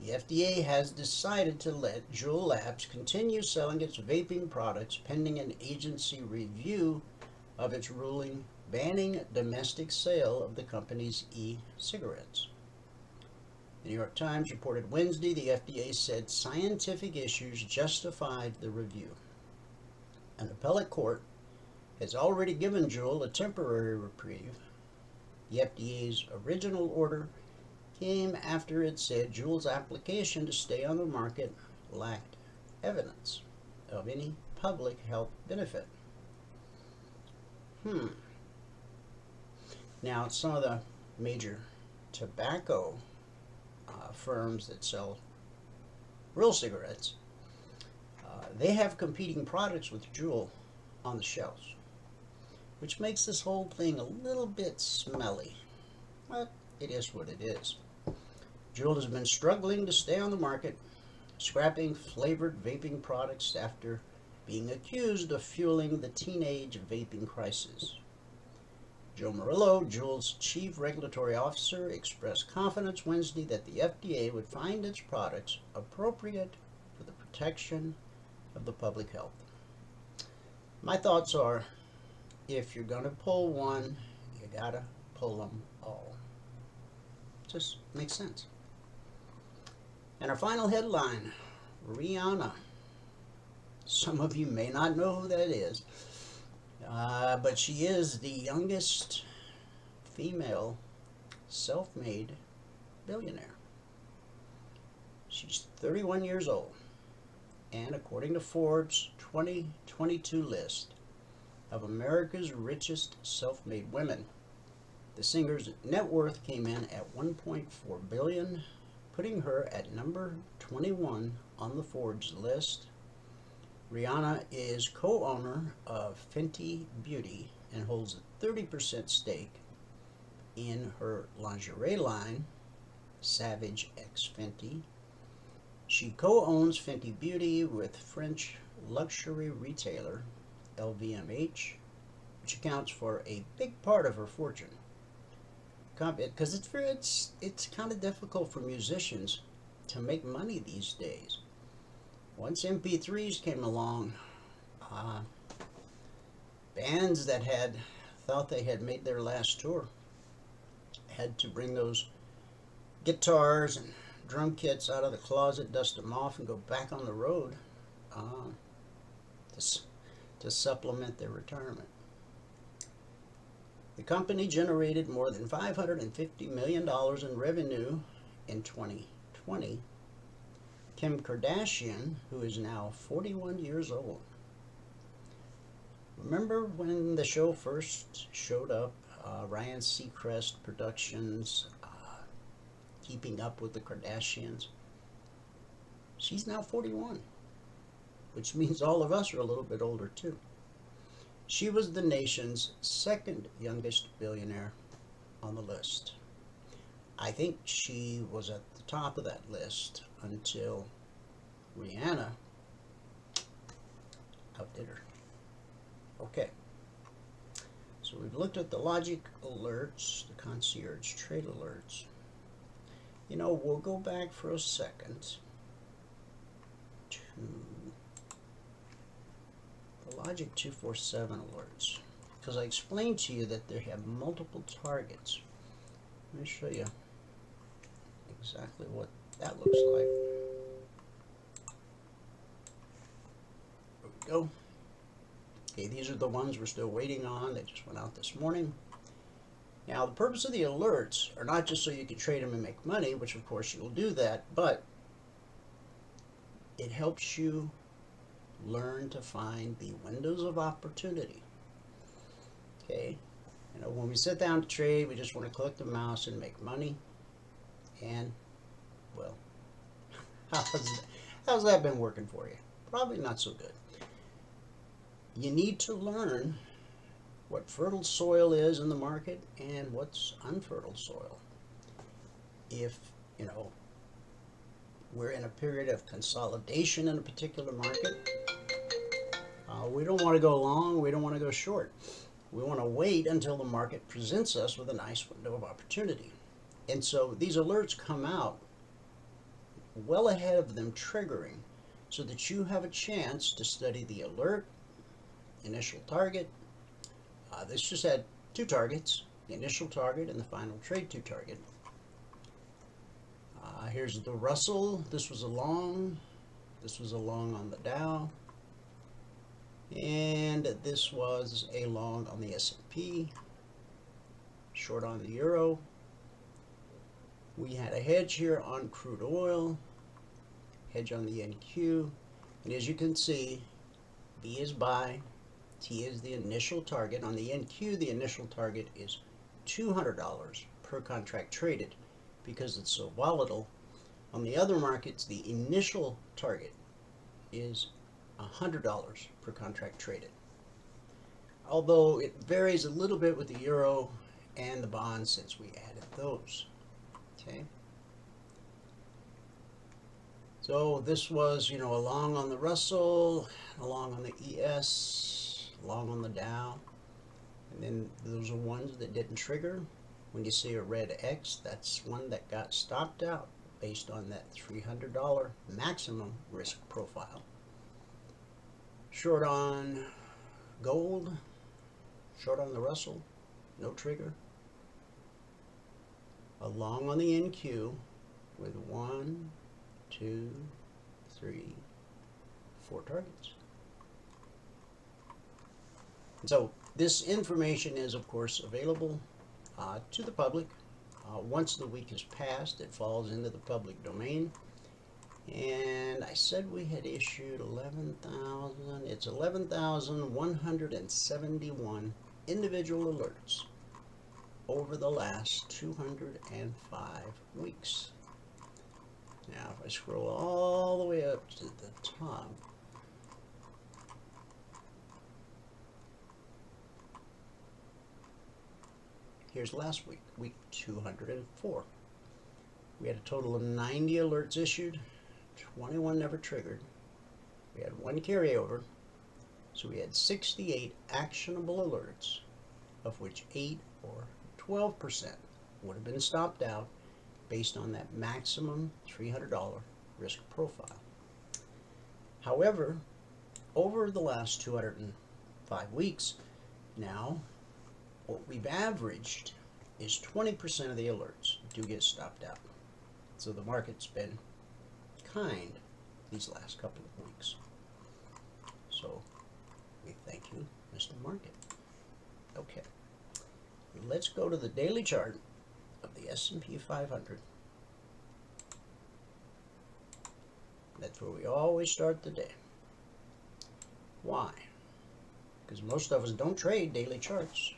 The FDA has decided to let Juul Labs continue selling its vaping products pending an agency review of its ruling banning domestic sale of the company's e-cigarettes. The New York Times reported Wednesday the FDA said scientific issues justified the review. An appellate court has already given Juul a temporary reprieve. The FDA's original order came after it said Juul's application to stay on the market lacked evidence of any public health benefit. Now, some of the major tobacco firms that sell real cigarettes They have competing products with Jewel on the shelves, which makes this whole thing a little bit smelly. But it is what it is. Jewel has been struggling to stay on the market, scrapping flavored vaping products after being accused of fueling the teenage vaping crisis. Joe Murillo, Jewel's chief regulatory officer, expressed confidence Wednesday that the FDA would find its products appropriate for the protection of the public health. My thoughts are, if you're going to pull one, you gotta pull them all. Just makes sense. And our final headline, Rihanna. Some of you may not know who that is, but she is the youngest female self-made billionaire. She's 31 years old, and according to Forbes' 2022 list of America's richest self-made women, the singer's net worth came in at $1.4 billion, putting her at number 21 on the Forbes list. Rihanna is co-owner of Fenty Beauty and holds a 30% stake in her lingerie line, Savage X Fenty. She co-owns Fenty Beauty with French luxury retailer LVMH, which accounts for a big part of her fortune. Because it's kind of difficult for musicians to make money these days. Once MP3s came along, bands that had thought they had made their last tour had to bring those guitars and drum kits out of the closet, dust them off, and go back on the road to supplement their retirement. The company generated more than $550 million in revenue in 2020. Kim Kardashian, who is now 41 years old. Remember when the show first showed up, Ryan Seacrest Productions, Keeping Up with the Kardashians? She's now 41, which means all of us are a little bit older too. She was the nation's second youngest billionaire on the list. I think she was at the top of that list until Rihanna outdid her. Okay, so we've looked at the logic alerts, the concierge trade alerts. You know, we'll go back for a second to the Logic 247 alerts, because I explained to you that they have multiple targets. Let me show you exactly what that looks like. There we go. Okay, these are the ones we're still waiting on. They just went out this morning. Now, the purpose of the alerts are not just so you can trade them and make money, which of course you'll do that, but it helps you learn to find the windows of opportunity. Okay, you know, when we sit down to trade, we just want to click the mouse and make money. And, well, how's that been working for you? Probably not so good. You need to learn what fertile soil is in the market and what's unfertile soil. If, you know, we're in a period of consolidation in a particular market, we don't want to go long, we don't want to go short. We want to wait until the market presents us with a nice window of opportunity. And so these alerts come out well ahead of them triggering, so that you have a chance to study the alert, initial target. This just had two targets, the initial target and the final trade to target. Here's the Russell. This was a long. This was a long on the Dow. And this was a long on the S&P. Short on the Euro. We had a hedge here on crude oil. Hedge on the NQ. And as you can see, B is buy. T is the initial target. On the NQ, the initial target is $200 per contract traded because it's so volatile. On the other markets, the initial target is $100 per contract traded. Although it varies a little bit with the euro and the bonds since we added those. Okay. So this was, a long on the Russell, a long on the ES, a long on the Dow. And then those are ones that didn't trigger. When you see a red X, that's one that got stopped out based on that $300 maximum risk profile. Short on gold, short on the Russell, no trigger. A long on the NQ with 1, 2, 3, 4 targets. So this information is, of course, available to the public. Once the week has passed, it falls into the public domain. And I said we had issued 11,000. It's 11,171 individual alerts over the last 205 weeks. Now, if I scroll all the way up to the top, here's last week, week 204. We had a total of 90 alerts issued, 21 never triggered. We had 1 carryover, so we had 68 actionable alerts, of which 8 or 12% would have been stopped out based on that maximum $300 risk profile. However, over the last 205 weeks, now what we've averaged is 20% of the alerts do get stopped out. So the market's been kind these last couple of weeks. So we thank you, Mr. Market. Okay, let's go to the daily chart of the S&P 500. That's where we always start the day. Why? Because most of us don't trade daily charts,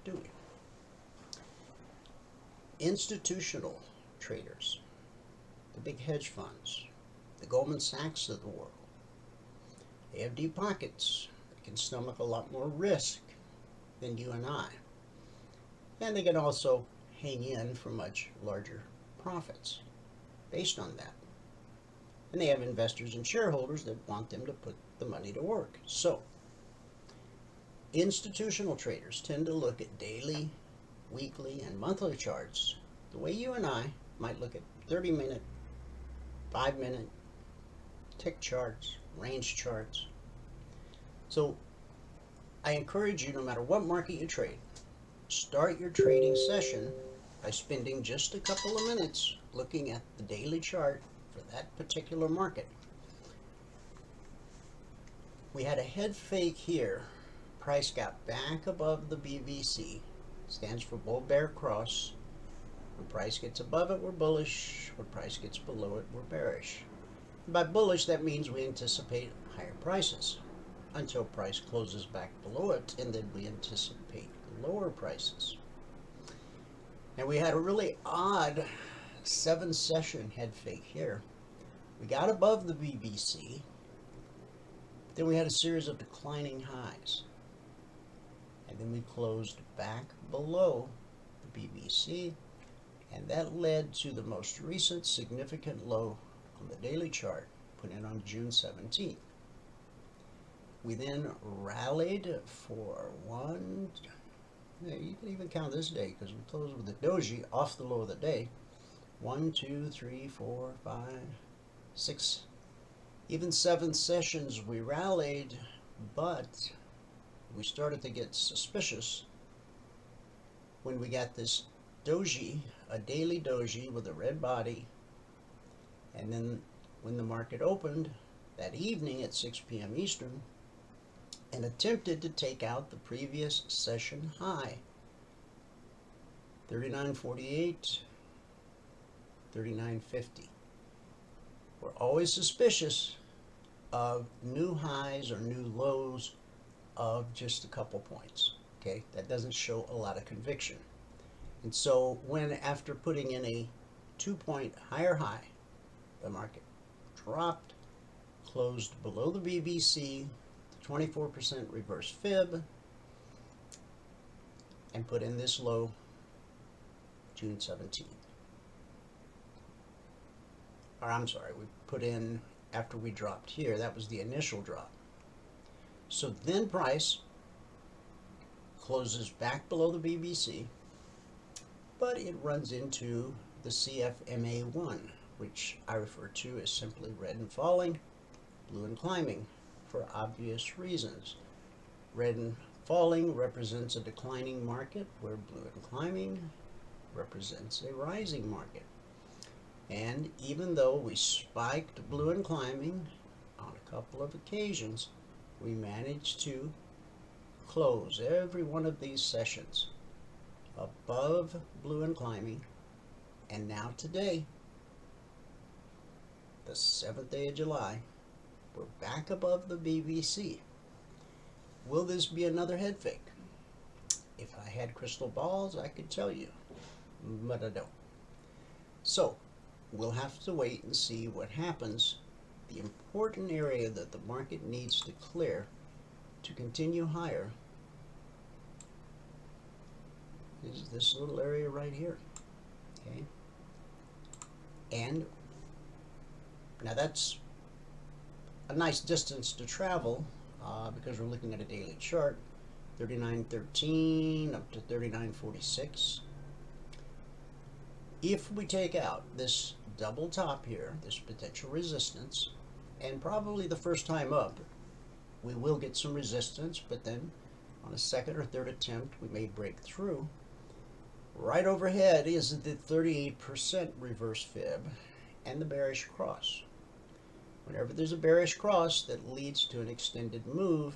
do we? Institutional traders, the big hedge funds, the Goldman Sachs of the world, they have deep pockets. They can stomach a lot more risk than you and I. And they can also hang in for much larger profits based on that. And they have investors and shareholders that want them to put the money to work. So, institutional traders tend to look at daily, weekly, and monthly charts the way you and I might look at 30-minute, 5-minute tick charts, range charts. So, I encourage you, no matter what market you trade, start your trading session by spending just a couple of minutes looking at the daily chart for that particular market. We had a head fake here. Price got back above the BVC. Stands for bull bear cross. When price gets above it, we're bullish. When price gets below it, we're bearish. And by bullish, that means we anticipate higher prices until price closes back below it, and then we anticipate lower prices. And we had a really odd 7-session head fake here. We got above the BVC, then we had a series of declining highs, and then we closed back below the BVC, and that led to the most recent significant low on the daily chart put in on June 17th. We then rallied for you can even count this day because we closed with the doji off the low of the day. 1, 2, 3, 4, 5, 6, even 7 sessions we rallied, but we started to get suspicious when we got this doji, a daily doji with a red body, and then when the market opened that evening at 6 p.m. Eastern and attempted to take out the previous session high, 39.48, 39.50. We're always suspicious of new highs or new lows of just a couple points. Okay, that doesn't show a lot of conviction. And so when, after putting in a 2-point higher high, the market dropped, closed below the BBC, 24% reverse fib, and put in this low June 17th. Or I'm sorry, we put in after we dropped here. That was the initial drop. So then price closes back below the BBC, but it runs into the CFMA1, which I refer to as simply red and falling, blue and climbing, for obvious reasons. Red and falling represents a declining market, where blue and climbing represents a rising market. And even though we spiked blue and climbing on a couple of occasions, we managed to close every one of these sessions above blue and climbing. And now today, the 7th day of July, we're back above the BBC. Will this be another head fake? If I had crystal balls, I could tell you, but I don't. So we'll have to wait and see what happens. The important area that the market needs to clear to continue higher is this little area right here. Okay, and now that's a nice distance to travel because we're looking at a daily chart, 39.13 up to 39.46. If we take out this double top here, this potential resistance, and probably the first time up, we will get some resistance, but then on a second or third attempt, we may break through. Right overhead is the 38% reverse fib and the bearish cross. Whenever there's a bearish cross that leads to an extended move,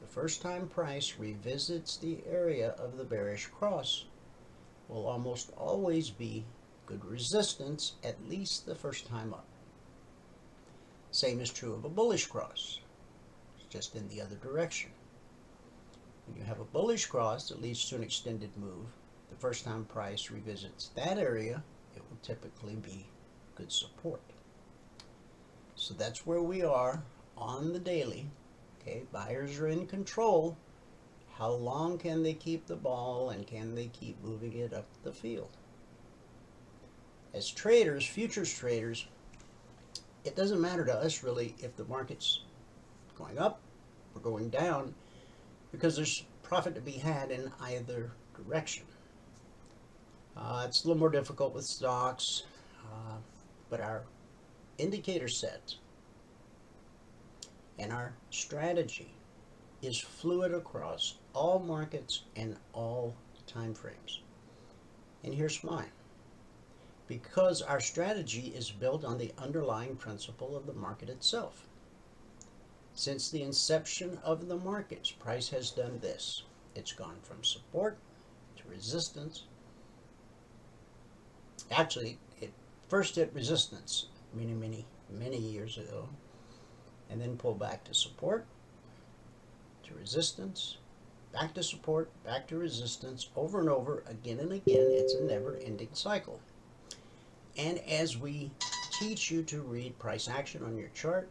the first time price revisits the area of the bearish cross will almost always be good resistance, at least the first time up. Same is true of a bullish cross, it's just in the other direction. When you have a bullish cross that leads to an extended move, the first time price revisits that area, it will typically be good support. So that's where we are on the daily. Okay, buyers are in control. How long can they keep the ball, and can they keep moving it up the field? As traders, futures traders, it doesn't matter to us really if the market's going up or going down, because there's profit to be had in either direction. It's a little more difficult with stocks, but our indicator set and our strategy is fluid across all markets and all time frames. And here's why. Because our strategy is built on the underlying principle of the market itself. Since the inception of the markets, price has done this. It's gone from support to resistance. Actually, it first hit resistance many years ago, and then pulled back to support, to resistance, back to support, back to resistance, over and over, again and again. It's a never-ending cycle. And as we teach you to read price action on your chart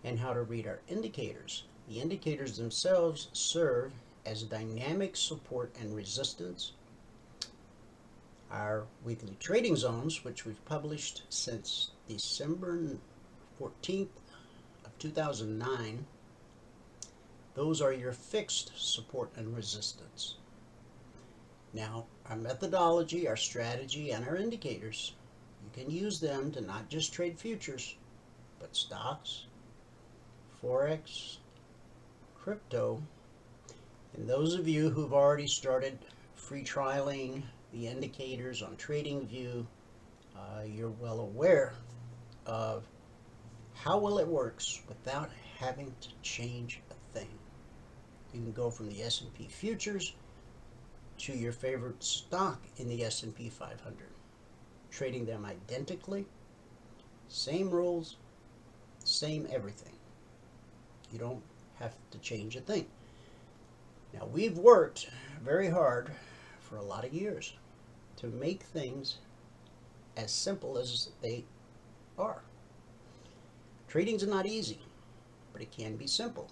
and how to read our indicators, the indicators themselves serve as dynamic support and resistance. Our weekly trading zones, which we've published since December 14th of 2009, those are your fixed support and resistance. Now, our methodology, our strategy, and our indicators, you can use them to not just trade futures, but stocks, Forex, crypto. And those of you who've already started free trialing the indicators on TradingView, you're well aware of how well it works without having to change a thing. You can go from the S&P futures to your favorite stock in the S&P 500, trading them identically, same rules, same everything. You don't have to change a thing. Now, we've worked very hard for a lot of years to make things as simple as they are. Trading's not easy, but it can be simple.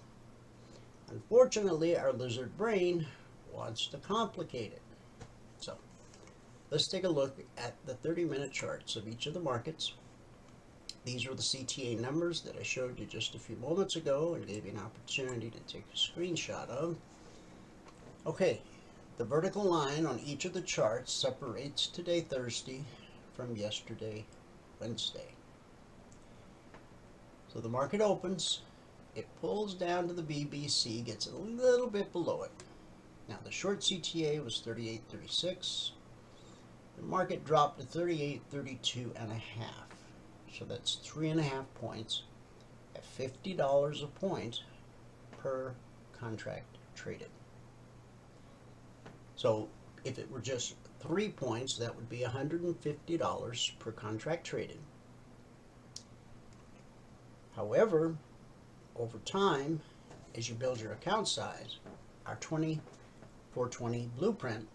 Unfortunately, our lizard brain wants to complicate it. So let's take a look at the 30-minute charts of each of the markets. These are the CTA numbers that I showed you just a few moments ago and gave you an opportunity to take a screenshot of. Okay, the vertical line on each of the charts separates today, Thursday, from yesterday, Wednesday. So the market opens, it pulls down to the BBC, gets a little bit below it. Now the short CTA was 38.36. The market dropped to 38.32 and a half. So that's 3.5 points at $50 a point per contract traded. So if it were just 3 points, that would be $150 per contract traded. However, over time, as you build your account size, our 2420 blueprint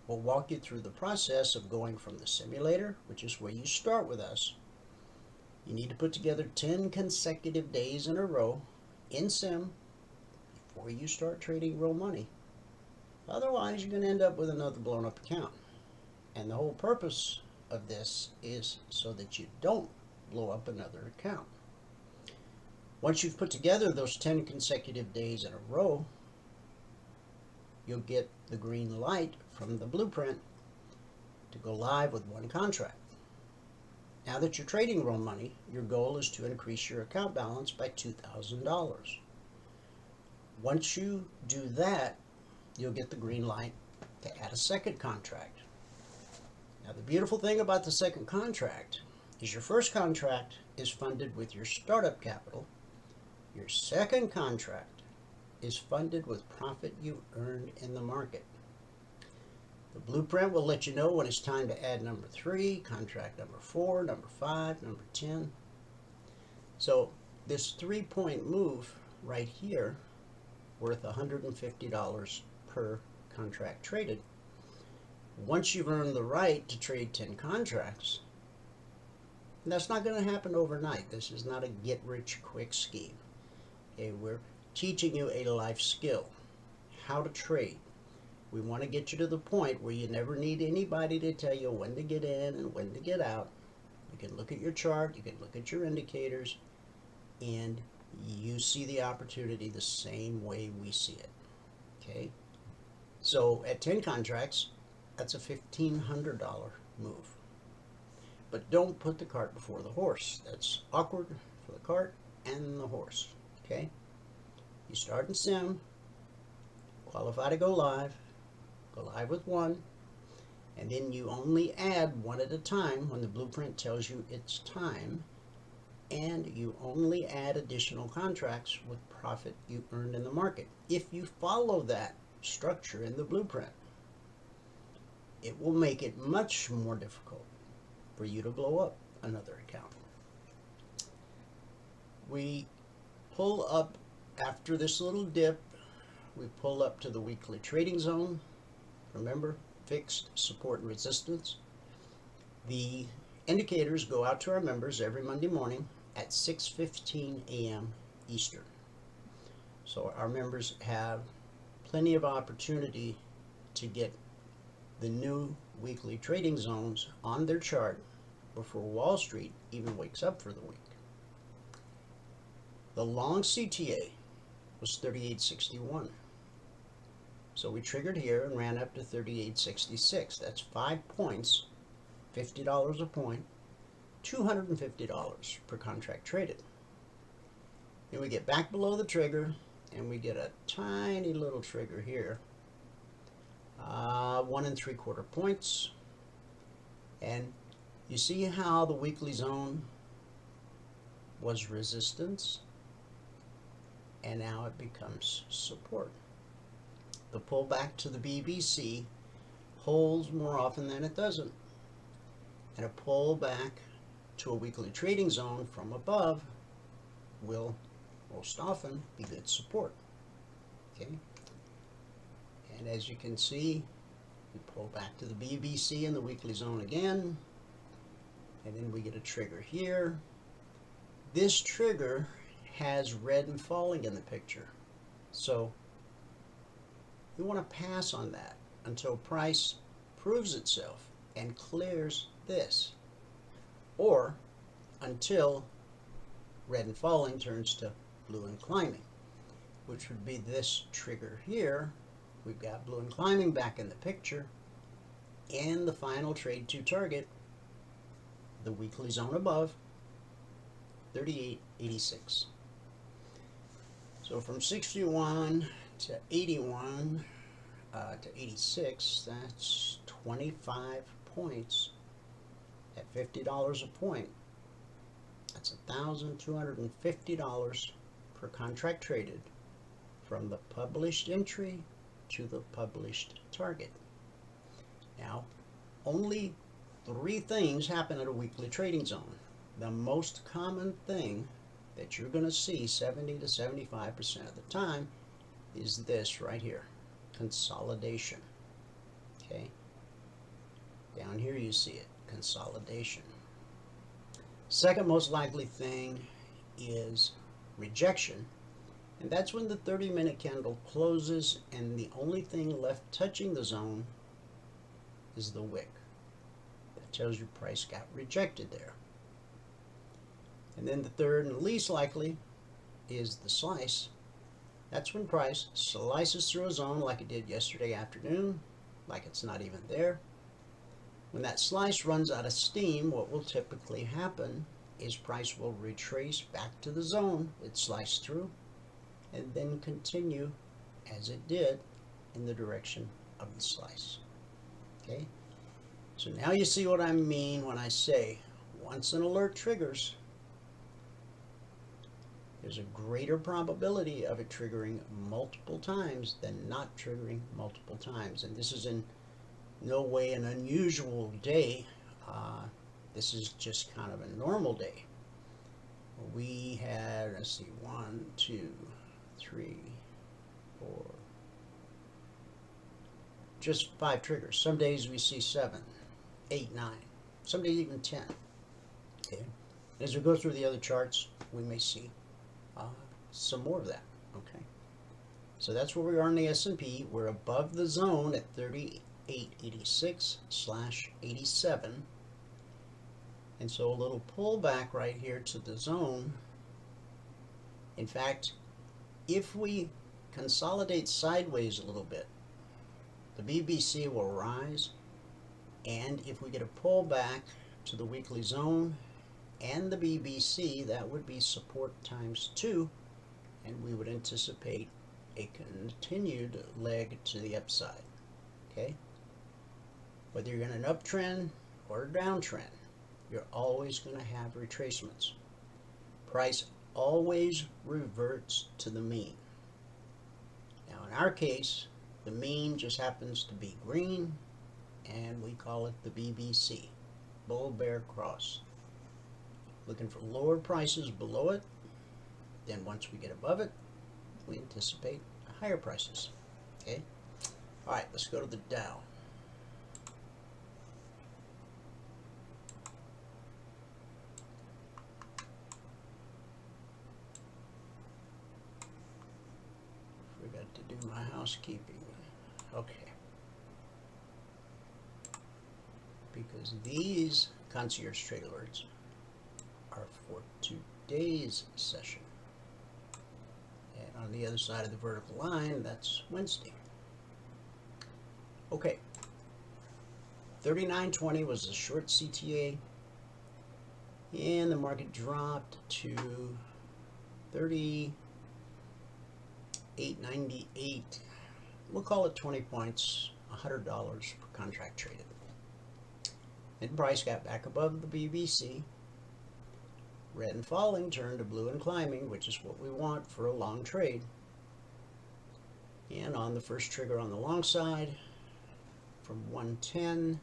will walk you through the process of going from the simulator, which is where you start with us. You need to put together 10 consecutive days in a row in sim before you start trading real money. Otherwise, you're going to end up with another blown up account. And the whole purpose of this is so that you don't blow up another account. Once you've put together those 10 consecutive days in a row, you'll get the green light from the blueprint to go live with one contract. Now that you're trading real money, your goal is to increase your account balance by $2,000. Once you do that, you'll get the green light to add a second contract. Now the beautiful thing about the second contract is your first contract is funded with your startup capital. Your second contract is funded with profit you earned in the market. The blueprint will let you know when it's time to add number 3, contract number 4, number 5, number 10. So this 3-point move right here, worth $150 per contract traded. Once you've earned the right to trade 10 contracts, and that's not going to happen overnight. This is not a get-rich-quick scheme. Okay, we're teaching you a life skill, how to trade. We want to get you to the point where you never need anybody to tell you when to get in and when to get out. You can look at your chart, you can look at your indicators, and you see the opportunity the same way we see it. Okay? So at 10 contracts, that's a $1,500 move. But don't put the cart before the horse. That's awkward for the cart and the horse. Okay? You start in sim, qualify to go live with one, and then you only add one at a time when the blueprint tells you it's time, and you only add additional contracts with profit you earned in the market. If you follow that structure in the blueprint, it will make it much more difficult for you to blow up another account. We pull up after this little dip, we pull up to the weekly trading zone. Remember, fixed support and resistance. The indicators go out to our members every Monday morning at 6:15 a.m. Eastern. So our members have plenty of opportunity to get the new weekly trading zones on their chart before Wall Street even wakes up for the week. The long CTA was 38.61. So we triggered here and ran up to 38.66. That's 5 points, $50 a point, $250 per contract traded. Then we get back below the trigger and we get a tiny little trigger here, 1 3/4 points. And you see how the weekly zone was resistance, and now it becomes support. The pullback to the BBC holds more often than it doesn't. And a pullback to a weekly trading zone from above will most often be good support. Okay? And as you can see, we pull back to the BBC in the weekly zone again, and then we get a trigger here. this trigger has red and falling in the picture. So you want to pass on that until price proves itself and clears this, or until red and falling turns to blue and climbing, which would be this trigger here. We've got blue and climbing back in the picture, and the final trade to target, the weekly zone above, 38.86. So from 61 to 81 to 86, that's 25 points at $50 a point. That's $1,250 per contract traded from the published entry to the published target. Now, only 3 things happen at a weekly trading zone. The most common thing that you're going to see 70 to 75% of the time is this right here, consolidation. Okay, down here you see it, consolidation. Second most likely thing is rejection, and that's when the 30-minute candle closes and the only thing left touching the zone is the wick. That tells you price got rejected there. And then the third and least likely is the slice. That's when price slices through a zone like it did yesterday afternoon, like it's not even there. When that slice runs out of steam, what will typically happen is price will retrace back to the zone it sliced through and then continue as it did in the direction of the slice. Okay, so now you see what I mean when I say once an alert triggers, there's a greater probability of it triggering multiple times than not triggering multiple times. And this is in no way an unusual day. This is just kind of a normal day. We had, let's see, 1, 2, 3, 4, just 5 triggers. Some days we see 7, 8, 9, some days even 10. Okay. As we go through the other charts, we may see some more of that. Okay, so that's where we are in the S&P. We're above the zone at 38.86/87, and so a little pullback right here to the zone. In fact, if we consolidate sideways a little bit, the BBC will rise, and if we get a pullback to the weekly zone and the BBC, that would be support times 2, and we would anticipate a continued leg to the upside. Okay, whether you're in an uptrend or a downtrend, you're always going to have retracements. Price always reverts to the mean. Now in our case, the mean just happens to be green, and we call it the BBC, bull bear cross. Looking for lower prices below it, then once we get above it, we anticipate higher prices. Okay, all right, let's go to the Dow. Forgot to do my housekeeping. Okay, because these concierge trade alerts are for today's session, and on the other side of the vertical line, that's Wednesday. Okay, 39.20 was the short CTA, and the market dropped to 38.98. We'll call it 20 points, $100 per contract traded. Then price got back above the BBC. Red and falling turned to blue and climbing, which is what we want for a long trade. And on the first trigger on the long side, from 110,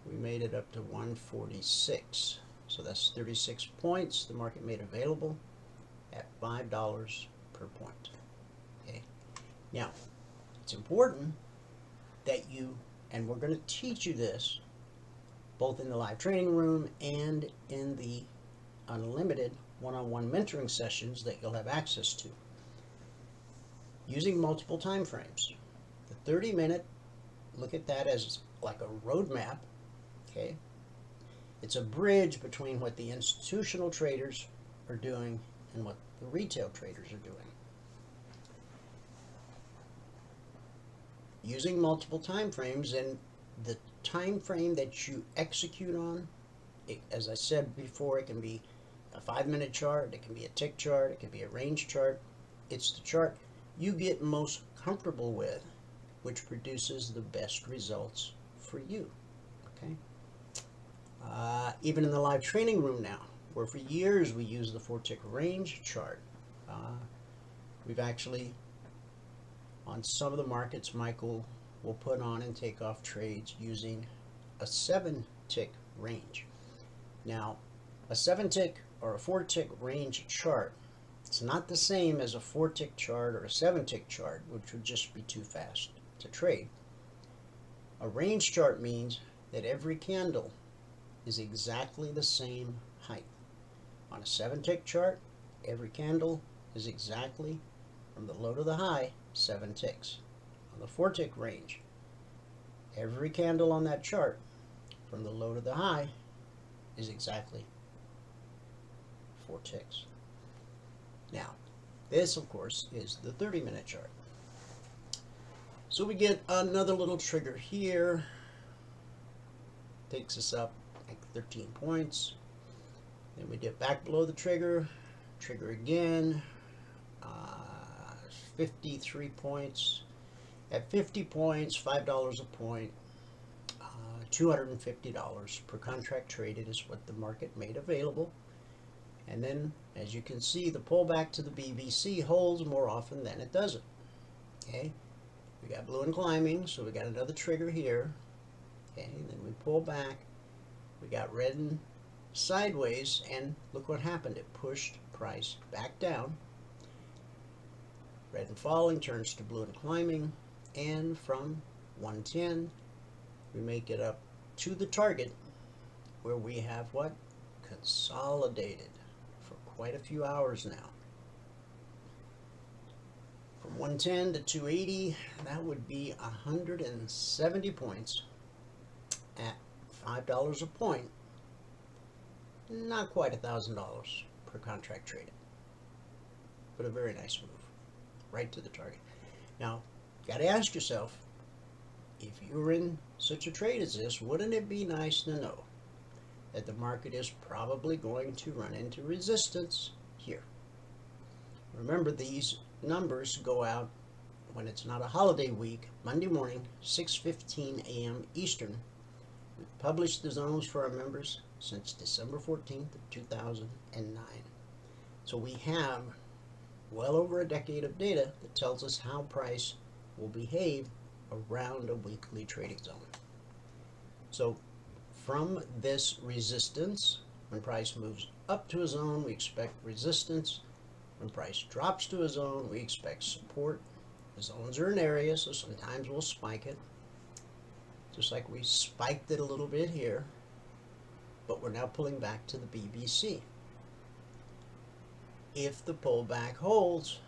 we made it up to 146. So that's 36 points the market made available at $5 per point. Okay. Now, it's important that you, and we're going to teach you this both in the live training room and in the unlimited one-on-one mentoring sessions that you'll have access to. Using multiple time frames. The 30-minute, look at that as like a roadmap, okay? It's a bridge between what the institutional traders are doing and what the retail traders are doing. Using multiple time frames, and the time frame that you execute on, as I said before, it can be a 5-minute chart, it can be a tick chart, it can be a range chart. It's the chart you get most comfortable with, which produces the best results for you. Okay. Even in the live training room now, where for years we use the 4-tick range chart, we've actually, on some of the markets, Michael will put on and take off trades using a 7-tick range. Now, a 7-tick or a 4-tick range chart, it's not the same as a 4-tick chart or a 7-tick chart, which would just be too fast to trade. A range chart means that every candle is exactly the same height. On a 7-tick chart, every candle is exactly from the low to the high 7 ticks. On the 4-tick range, every candle on that chart from the low to the high is exactly 4 ticks. Now, this of course is the 30-minute chart. So we get another little trigger here, takes us up like 13 points. Then we dip back below the trigger, trigger again, 53 points. At 50 points, $5 a point, $250 per contract traded is what the market made available. And then, as you can see, the pullback to the BBC holds more often than it doesn't. Okay, we got blue and climbing, so we got another trigger here. Okay, and then we pull back. We got red and sideways, and look what happened. It pushed price back down. Red and falling turns to blue and climbing, and from 110, we make it up to the target, where we have what? Consolidated for quite a few hours now. From 110 to 280, that would be 170 points at $5 a point. Not quite $1,000 per contract traded, but a very nice move, right to the target. Now, got to ask yourself, if you were in such a trade as this, wouldn't it be nice to know that the market is probably going to run into resistance here? Remember, these numbers go out when it's not a holiday week, Monday morning, 6:15 a.m. Eastern. We've published the zones for our members since December 14th of 2009. So we have well over a decade of data that tells us how price will behave around a weekly trading zone. So from this resistance, when price moves up to a zone, we expect resistance. When price drops to a zone, we expect support. The zones are an area, so sometimes we'll spike it, just like we spiked it a little bit here, but we're now pulling back to the BBC. If the pullback holds,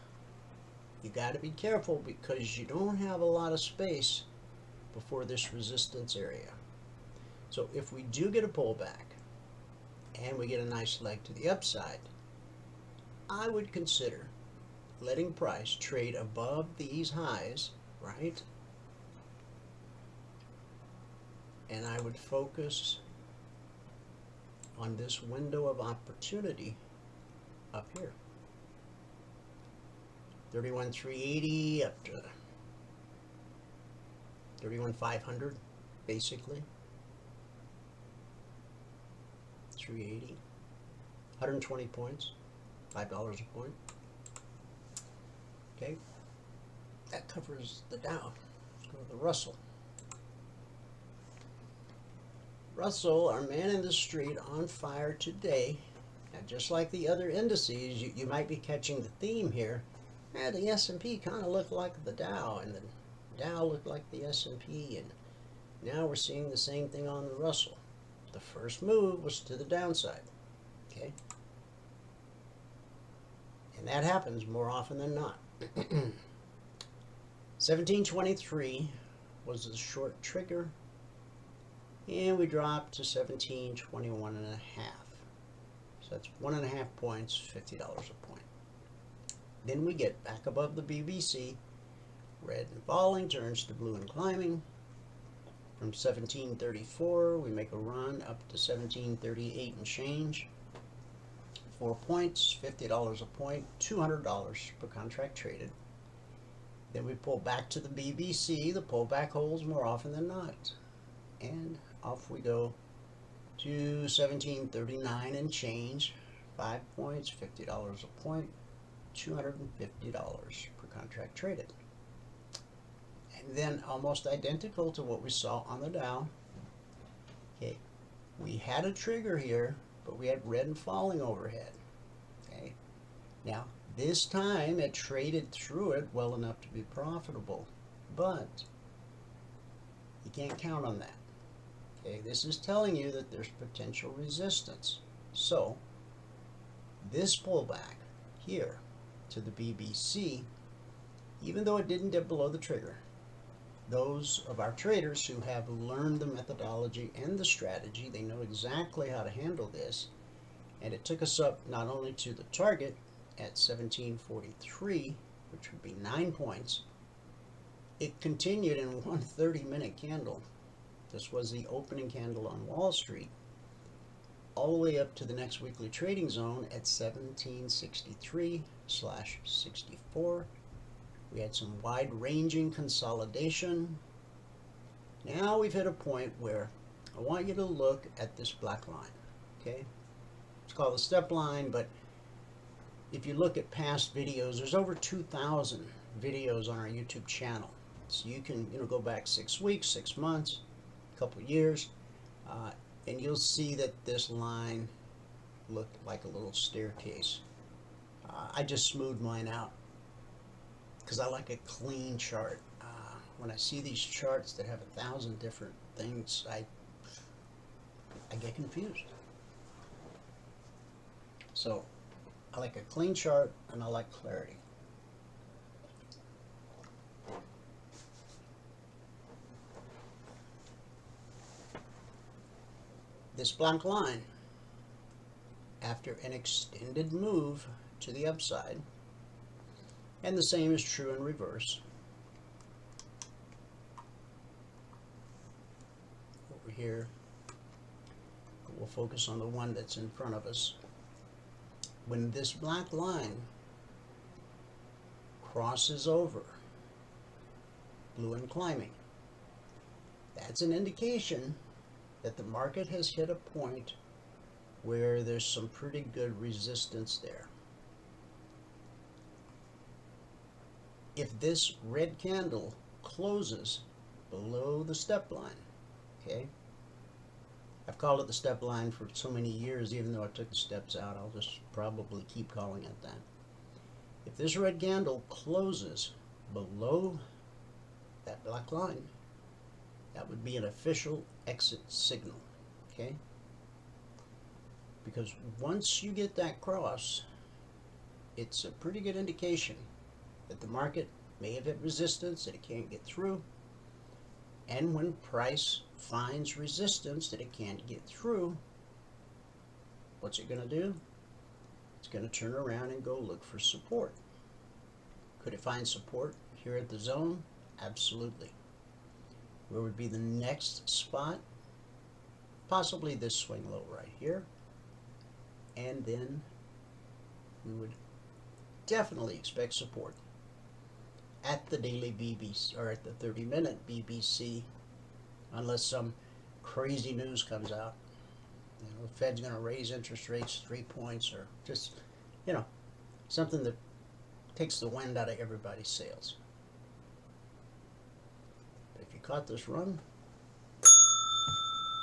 you got to be careful, because you don't have a lot of space before this resistance area. So if we do get a pullback and we get a nice leg to the upside, I would consider letting price trade above these highs, right? And I would focus on this window of opportunity up here. 31,380 up to 31,500, basically. 380, 120 points, $5 a point. Okay, that covers the Dow. Let's go to the Russell. Russell, our man in the street, on fire today. Now, just like the other indices, you might be catching the theme here. The S&P kind of looked like the Dow, and the Dow looked like the S&P, and now we're seeing the same thing on the Russell. The first move was to the downside. Okay, And that happens more often than not. 1723 was the short trigger, and we dropped to 1721 and a half. So that's 1.5 points, $50 a point. Then we get back above the BBC. Red and falling turns to blue and climbing. From 1734, we make a run up to 1738 and change. 4 points, $50 a point, $200 per contract traded. Then we pull back to the BBC. The pullback holds more often than not. And off we go to 1739 and change. 5 points, $50 a point, $250 per contract traded. And then almost identical to what we saw on the Dow. Okay, we had a trigger here, but we had red and falling overhead. Okay, now this time it traded through it well enough to be profitable, but you can't count on that. Okay, this is telling you that there's potential resistance. So this pullback here to the BBC, even though it didn't dip below the trigger, those of our traders who have learned the methodology and the strategy, they know exactly how to handle this. And it took us up not only to the target at 1743, which would be 9 points, it continued in one 30-minute candle. This was the opening candle on Wall Street, all the way up to the next weekly trading zone at 1763/64. We had some wide-ranging consolidation. Now we've hit a point where I want you to look at this black line. Okay, it's called the step line, but if you look at past videos, there's over 2,000 videos on our YouTube channel. So you can go back 6 weeks, 6 months, a couple years, and you'll see that this line looked like a little staircase. I just smoothed mine out because I like a clean chart. When I see these charts that have 1,000 different things, I get confused. So I like a clean chart and I like clarity. This black line, after an extended move to the upside, and the same is true in reverse. Over here, we'll focus on the one that's in front of us. When this black line crosses over blue and climbing, that's an indication that the market has hit a point where there's some pretty good resistance there. If this red candle closes below the step line, okay, I've called it the step line for so many years, even though I took the steps out, I'll just probably keep calling it that. If this red candle closes below that black line, that would be an official exit signal, okay? Because once you get that cross, it's a pretty good indication that the market may have hit resistance that it can't get through. And when price finds resistance that it can't get through, what's it going to do? It's going to turn around and go look for support. Could it find support here at the zone? Absolutely. Where would be the next spot? Possibly this swing low right here. And then we would definitely expect support at the daily BBC, or at the 30-minute BBC, unless some crazy news comes out. The Fed's going to raise interest rates 3 points, or just, something that takes the wind out of everybody's sails. But if you caught this run,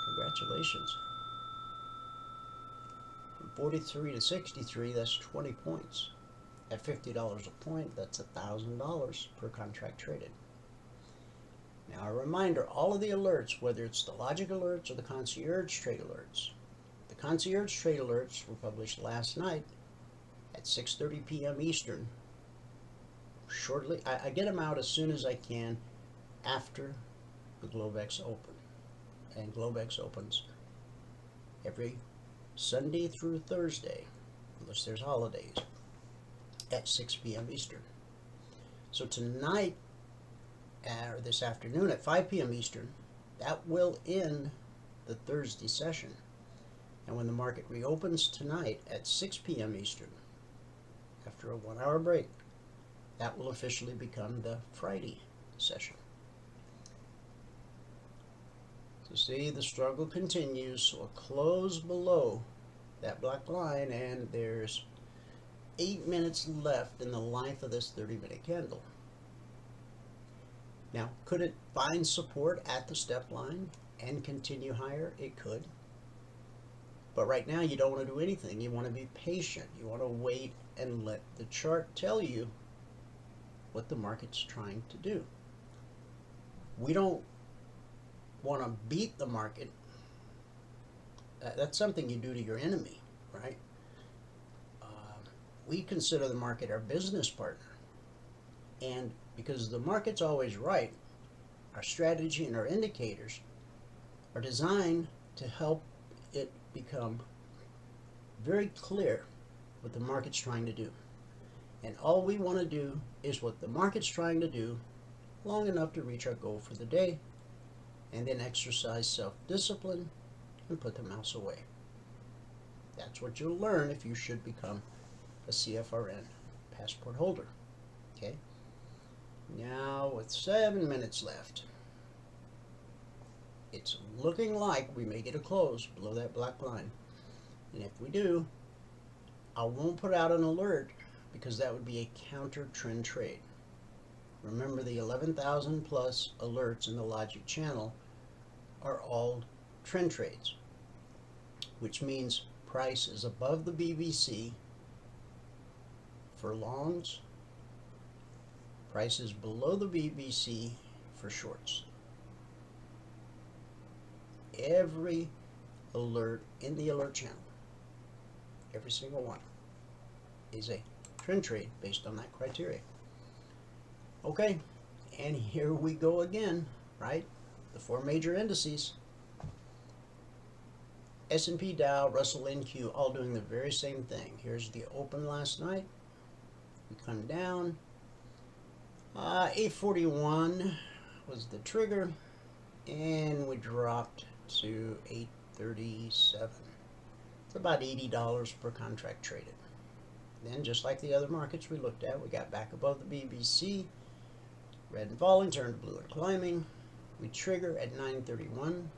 congratulations. From 43 to 63, that's 20 points. At $50 a point, that's $1,000 per contract traded. Now a reminder, all of the alerts, whether it's the logic alerts or the concierge trade alerts, the concierge trade alerts were published last night at 6:30 p.m. Eastern. Shortly, I get them out as soon as I can after the Globex Open. And Globex opens every Sunday through Thursday, unless there's holidays, at 6 p.m. Eastern. So tonight, or this afternoon at 5 p.m. Eastern, that will end the Thursday session. And when the market reopens tonight at 6 p.m. Eastern, after a 1-hour break, that will officially become the Friday session. So see, the struggle continues. So a close below that black line, and there's 8 minutes left in the life of this 30-minute candle. Now, could it find support at the step line and continue higher? It could. But right now you don't want to do anything. You want to be patient. You want to wait and let the chart tell you what the market's trying to do. We don't want to beat the market. That's something you do to your enemy, right? We consider the market our business partner. And because the market's always right, our strategy and our indicators are designed to help it become very clear what the market's trying to do. And all we want to do is what the market's trying to do long enough to reach our goal for the day, and then exercise self-discipline and put the mouse away. That's what you'll learn if you should become a CFRN passport holder. Okay? Now, with 7 minutes left, it's looking like we may get a close below that black line. And if we do, I won't put out an alert because that would be a counter trend trade. Remember, the 11,000 plus alerts in the logic channel are all trend trades, which means price is above the BBC for longs, price is below the BBC for shorts. Every alert in the alert channel, every single one, is a trend trade based on that criteria. Okay, and here we go again, right? The 4 major indices, S&P, Dow, Russell, NQ, all doing the very same thing. Here's the open last night. We come down. 841 was the trigger, and we dropped to 837. It's about $80 per contract traded. Then, just like the other markets we looked at, we got back above the BBC. Red and falling, turned blue and climbing. We trigger at 931,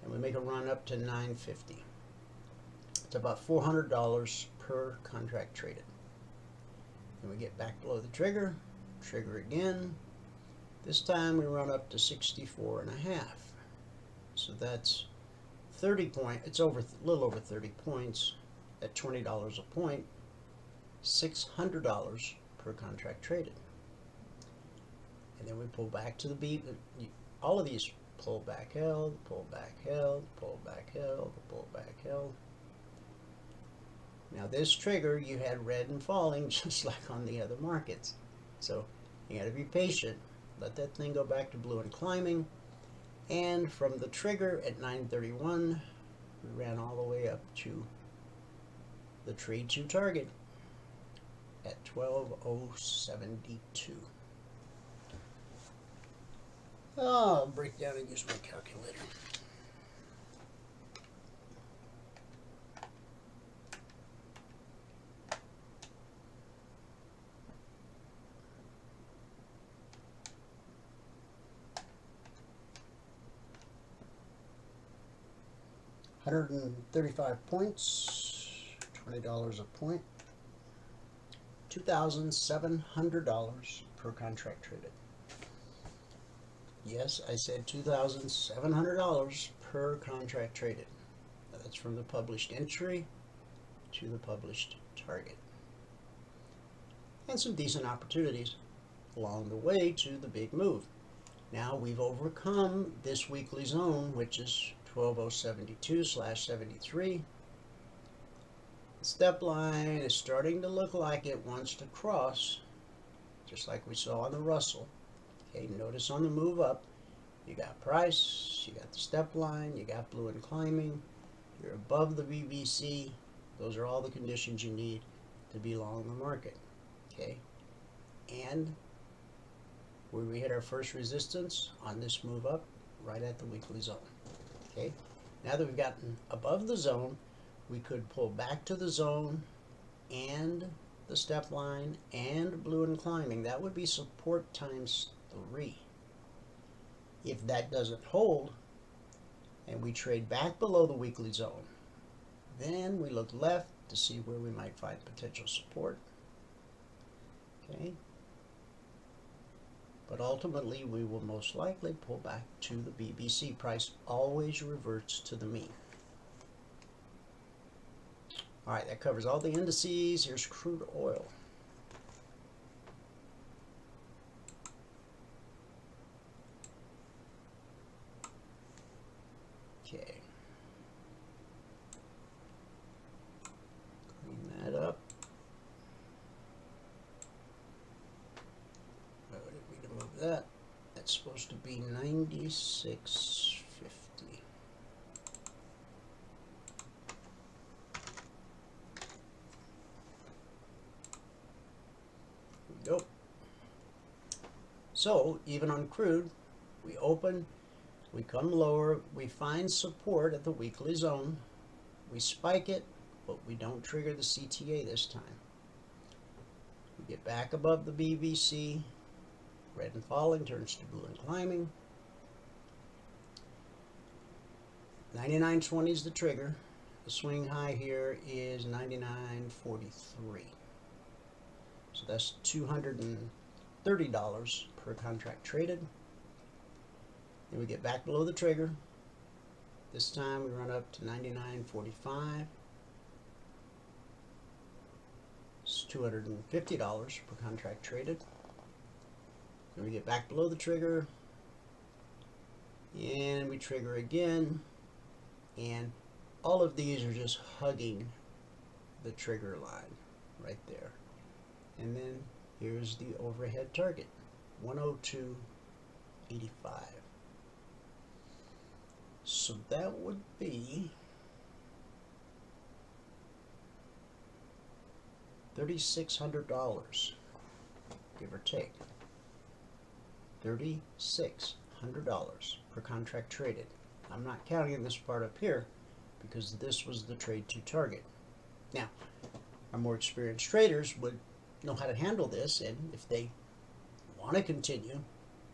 and we make a run up to 950. It's about $400 per contract traded. Then we get back below the trigger, trigger again. This time we run up to 64.5. So that's 30 points. It's over a little over 30 points at $20 a point, $600 per contract traded. And then we pull back to the beat. All of these pull back held, pull back held, pull back held, pull back held. Now this trigger, you had red and falling just like on the other markets. So you got to be patient. Let that thing go back to blue and climbing. And from the trigger at 931, we ran all the way up to the trade to target at 12,072. I'll break down and use my calculator. $135 points, $20 a point, $2,700 per contract traded. Yes, I said $2,700 per contract traded. That's from the published entry to the published target. And some decent opportunities along the way to the big move. Now we've overcome this weekly zone, which is 12,072/73. The step line is starting to look like it wants to cross, just like we saw on the Russell. Okay, notice on the move up, you got price, you got the step line, you got blue and climbing, you're above the BBC. Those are all the conditions you need to be long the market. Okay, and where we hit our first resistance on this move up, right at the weekly zone. Okay, now that we've gotten above the zone, we could pull back to the zone and the step line and blue and climbing. That would be support times 3. If that doesn't hold and we trade back below the weekly zone, then we look left to see where we might find potential support. Okay, but ultimately we will most likely pull back to the BBC. Price always reverts to the mean. All right, that covers all the indices. Here's crude oil. Okay. Clean that up. Oh, did we remove that? That's supposed to be 96.50. Nope. So even on crude, we open, we come lower, we find support at the weekly zone, we spike it, but we don't trigger the CTA this time. We get back above the BBC, red and falling turns to blue and climbing. 99.20 is the trigger. The swing high here is 99.43. So that's $230 per contract traded. Then we get back below the trigger. This time we run up to 99.45. It's $250 per contract traded. Then we get back below the trigger, and we trigger again, and all of these are just hugging the trigger line right there. And then here's the overhead target, 102.85. So that would be $3,600, give or take. $3,600 per contract traded. I'm not counting this part up here because this was the trade to target. Now, our more experienced traders would know how to handle this, and if they want to continue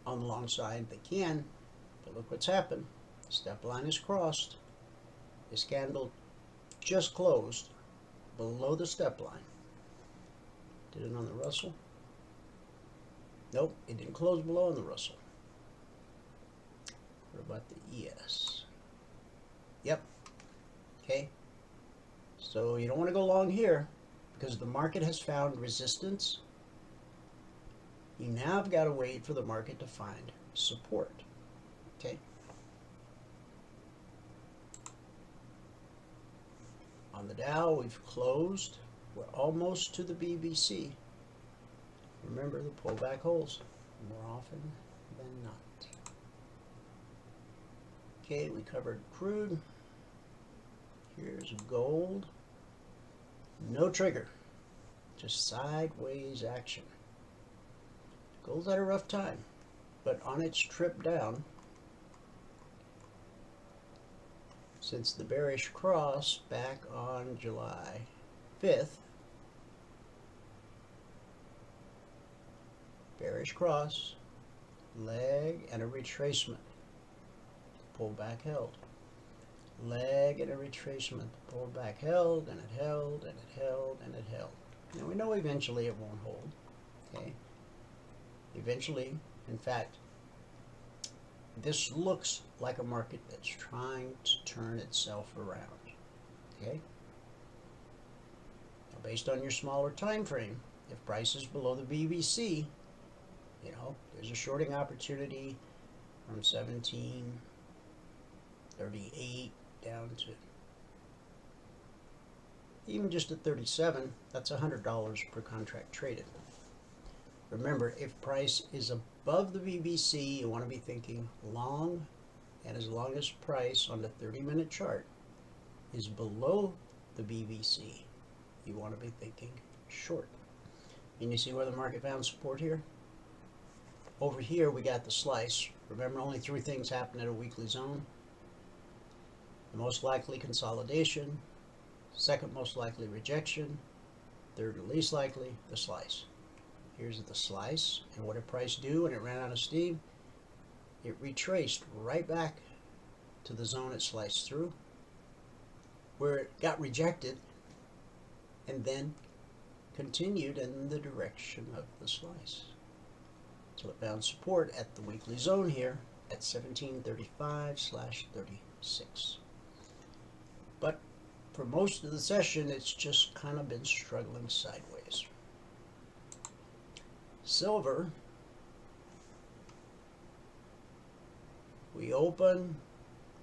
on the long side, they can. But look what's happened. Step line is crossed. This candle just closed below the step line. Did it on the Russell? Nope, it didn't close below on the Russell. What about the ES? Yep. Okay. So you don't want to go long here because the market has found resistance. You now have got to wait for the market to find support. Okay. On the Dow, we've closed. We're almost to the BBC. Remember, the pullback holds more often than not. Okay, we covered crude. Here's gold. No trigger, just sideways action. Gold's had a rough time, but on its trip down, since the bearish cross back on July 5th, bearish cross, leg and a retracement, pullback held. Leg and a retracement, pullback held, and it held, and it held, and it held. Now we know eventually it won't hold. Okay. Eventually, in fact, this looks like a market that's trying to turn itself around. Okay. Now, based on your smaller time frame, if price is below the BBC, you know, there's a shorting opportunity from 1738 down to, Even just at 37, that's $100 per contract traded. Remember, if price is above the VBC, you want to be thinking long, and as long as price on the 30-minute chart is below the VBC, you want to be thinking short. And you see where the market found support here? Over here we got the slice. Remember, only 3 things happen at a weekly zone. The most likely consolidation, second most likely rejection, third and least likely the slice. Here's the slice, and what did price do when it ran out of steam? It retraced right back to the zone it sliced through, where it got rejected, and then continued in the direction of the slice. So it found support at the weekly zone here at 1735/36. But for most of the session, it's just kind of been struggling sideways. Silver, we open,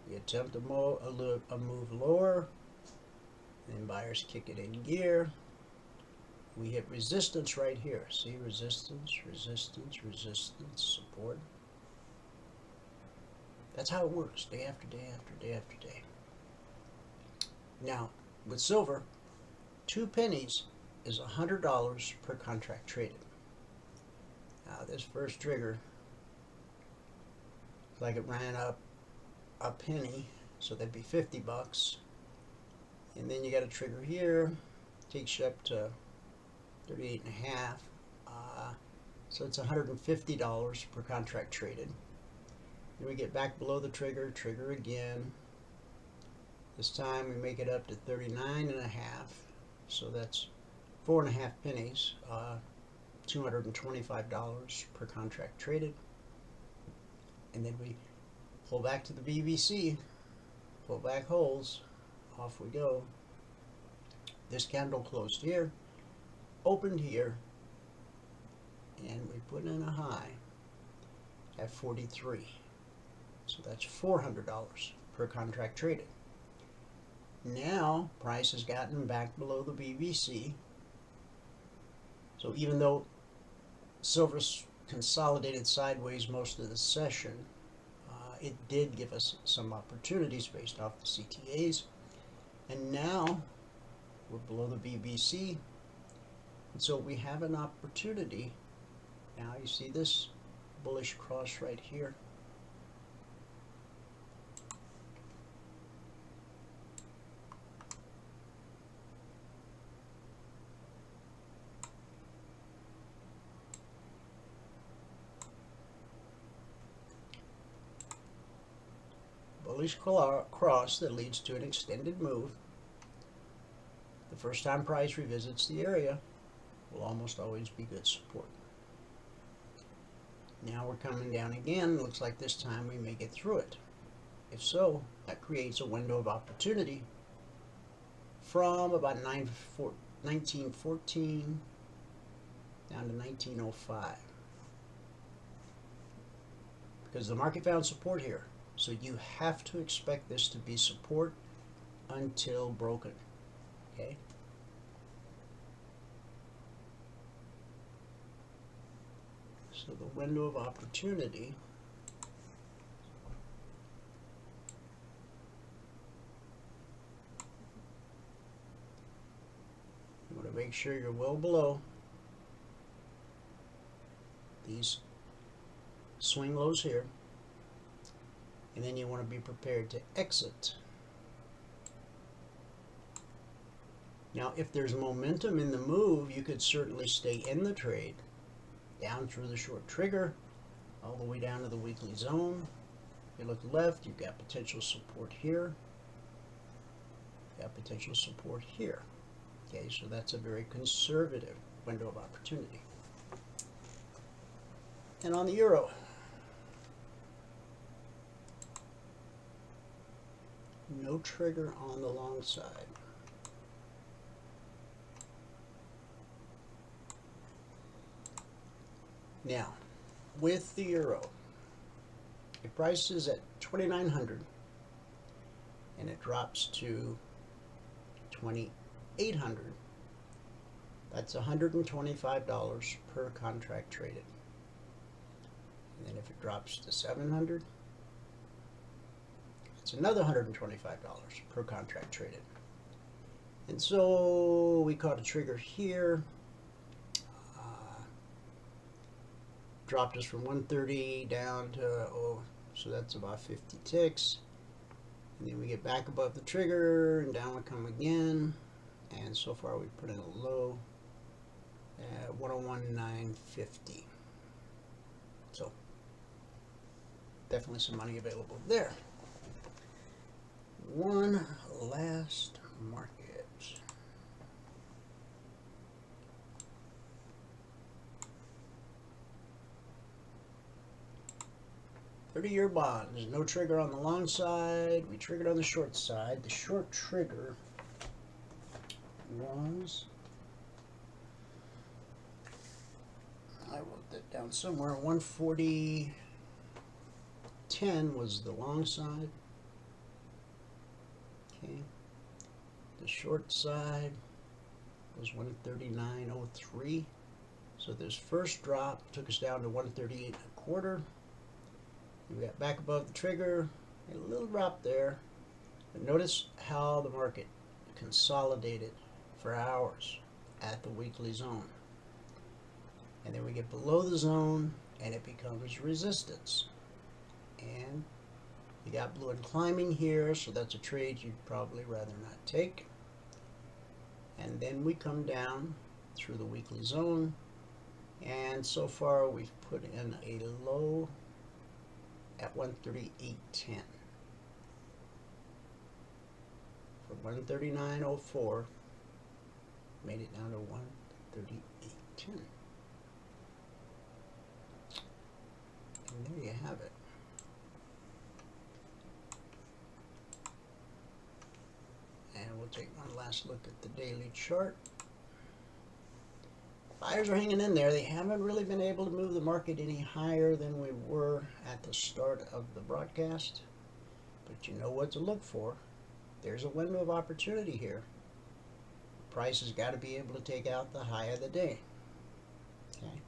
we attempt a move lower, then buyers kick it in gear. We hit resistance right here. See, resistance, resistance, resistance, support. That's how it works, day after day after day after day. Now, with silver, 2 pennies is $100 per contract traded. Now, this first trigger, like it ran up a penny, so that'd be 50 bucks. And then you got a trigger here, takes you up to 38.5. So it's $150 per contract traded. Then we get back below the trigger, trigger again. This time we make it up to 39.5. So that's 4.5 pennies, $225 per contract traded. And then we pull back to the VBC, pull back holes, off we go. This candle closed here, opened here, and we put in a high at 43. So that's $400 per contract traded. Now price has gotten back below the VBC. So even though silver's consolidated sideways most of the session, it did give us some opportunities based off the CTAs. And now we're below the VBC. And so we have an opportunity. Now you see this bullish cross right here. Bullish cross that leads to an extended move. The first time price revisits the area will almost always be good support. Now we're coming down again. Looks like this time we may get through it. If so, that creates a window of opportunity from about 1914 down to 1905. Because the market found support here. So you have to expect this to be support until broken. Okay? So the window of opportunity, you want to make sure you're well below these swing lows here. And then you want to be prepared to exit. Now, if there's momentum in the move, you could certainly stay in the trade down through the short trigger, all the way down to the weekly zone. If you look left, you've got potential support here. You've got potential support here. Okay, so that's a very conservative window of opportunity. And on the euro, no trigger on the long side. Now, with the euro, if price is at 2,900 and it drops to 28, 800, that's $125 per contract traded. And then if it drops to 700, it's another $125 per contract traded. And so we caught a trigger here, dropped us from 130 down to, so that's about 50 ticks. And then we get back above the trigger and down we come again. And so far we put in a low at 101.950. So definitely some money available there. One last market. 30-year bond. There's no trigger on the long side. We triggered on the short side. The short trigger was, I wrote that down somewhere, 140.10 was the long side. Okay. The short side was 139.03. So this first drop took us down to 138.25. We got back above the trigger, a little drop there, but notice how the market consolidated for hours at the weekly zone. And then we get below the zone and it becomes resistance. And you got blue and climbing here, so that's a trade you'd probably rather not take. And then we come down through the weekly zone, and so far we've put in a low at 138.10. From 139.04, made it down to 138.10. And there you have it. And we'll take one last look at the daily chart. Buyers are hanging in there. They haven't really been able to move the market any higher than we were at the start of the broadcast. But you know what to look for. There's a window of opportunity here. Price has got to be able to take out the high of the day. Okay.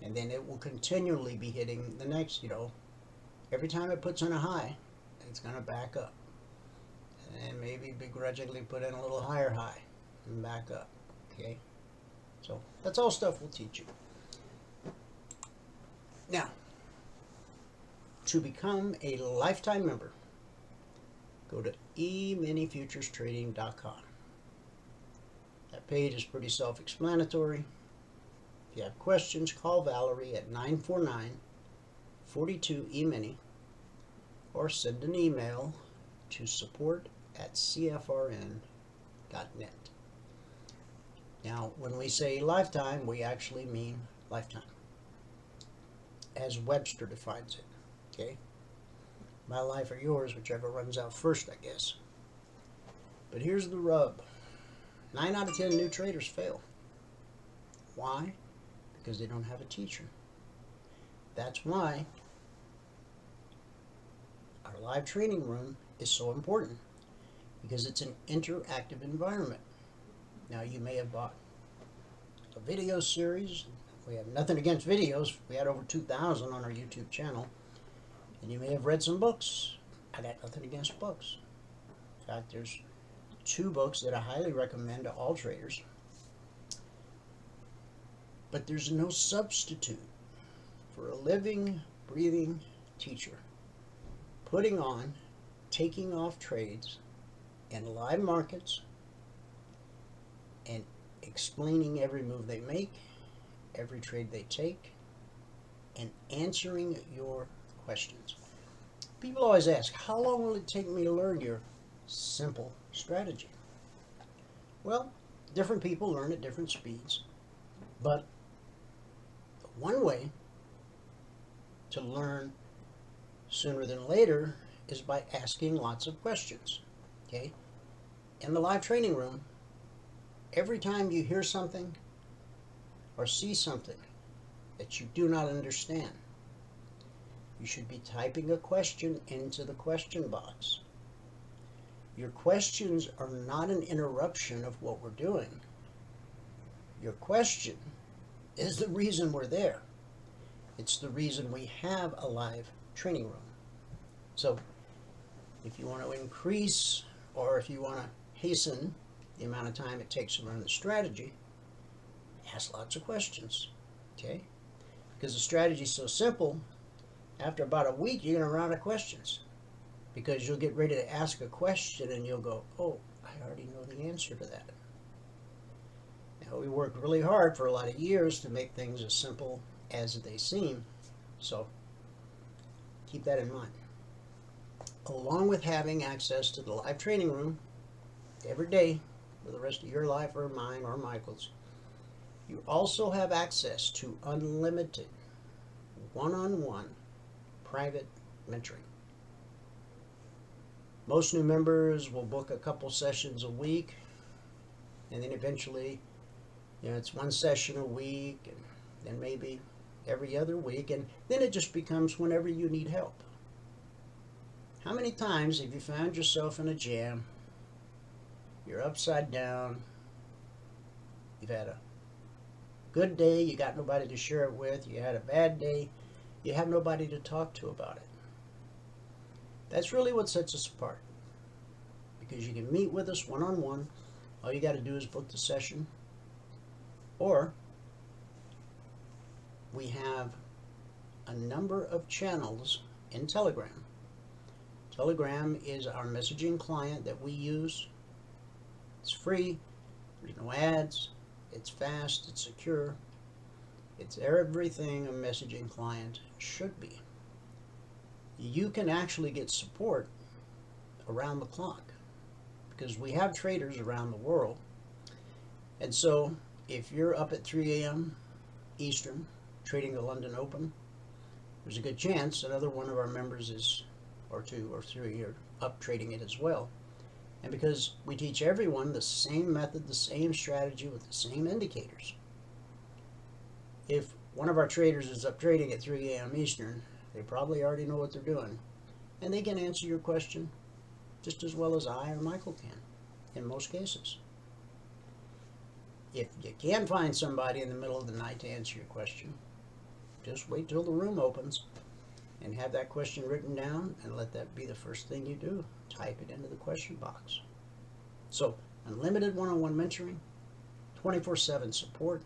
And then it will continually be hitting the next, every time it puts in a high, it's going to back up. And maybe begrudgingly put in a little higher high and back up. Okay. So that's all stuff we'll teach you. Now, to become a lifetime member, go to eminifutures.trading.com. That page is pretty self-explanatory. If you have questions, call Valerie at 949-42-EMINI or send an email to support@cfrn.net. Now, when we say lifetime, we actually mean lifetime, as Webster defines it, okay? My life or yours, whichever runs out first, I guess. But here's the rub. 9 out of 10 new traders fail. Why? Because they don't have a teacher. That's why our live training room is so important, because it's an interactive environment. Now, you may have bought a video series. We have nothing against videos. We had over 2,000 on our YouTube channel. And you may have read some books. I got nothing against books. In fact, there's 2 books that I highly recommend to all traders. But there's no substitute for a living, breathing teacher putting on, taking off trades in live markets and explaining every move they make, every trade they take, and answering your questions. People always ask, how long will it take me to learn your simple strategy? Well, different people learn at different speeds, but one way to learn sooner than later is by asking lots of questions. Okay? In the live training room, every time you hear something or see something that you do not understand, you should be typing a question into the question box. Your questions are not an interruption of what we're doing. Your question is the reason we're there. It's the reason we have a live training room. So if you want to increase, or if you want to hasten the amount of time it takes to learn the strategy, ask lots of questions, okay? Because the strategy is so simple, after about a week you're going to run out of questions, because you'll get ready to ask a question and you'll go, oh, I already know the answer to that. Now, we worked really hard for a lot of years to make things as simple as they seem, so keep that in mind. Along with having access to the live training room every day for the rest of your life, or mine, or Michael's, you also have access to unlimited one-on-one private mentoring. Most new members will book a couple sessions a week, and then eventually, it's one session a week, and then maybe every other week, and then it just becomes whenever you need help. How many times have you found yourself in a jam? You're upside down. You've had a good day, you got nobody to share it with. You had a bad day, you have nobody to talk to about it. That's really what sets us apart. Because you can meet with us one-on-one. All you got to do is book the session. Or we have a number of channels in Telegram. Telegram is our messaging client that we use. It's free, there's no ads, it's fast, it's secure. It's everything a messaging client should be. You can actually get support around the clock, because we have traders around the world. And so if you're up at 3 a.m. Eastern trading the London Open, there's a good chance another one of our members is, or 2 or 3, are up trading it as well. And because we teach everyone the same method, the same strategy with the same indicators, if one of our traders is up trading at 3 a.m. Eastern, they probably already know what they're doing, and they can answer your question just as well as I or Michael can in most cases. If you can find somebody in the middle of the night to answer your question, just wait till the room opens and have that question written down, and let that be the first thing you do. Type it into the question box. So, unlimited one-on-one mentoring, 24/7 support,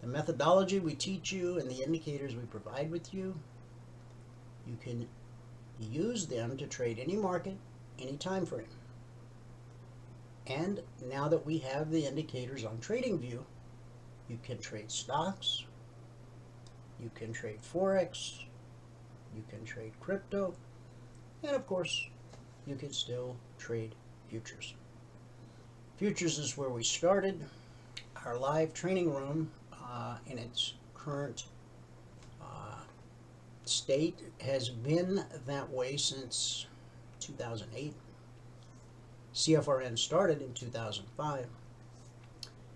the methodology we teach you and the indicators we provide with you, you can use them to trade any market, any time frame. And now that we have the indicators on TradingView, you can trade stocks, you can trade Forex, you can trade crypto, and of course, you can still trade futures. Futures is where we started. Our live training room in its current state has been that way since 2008. CFRN started in 2005.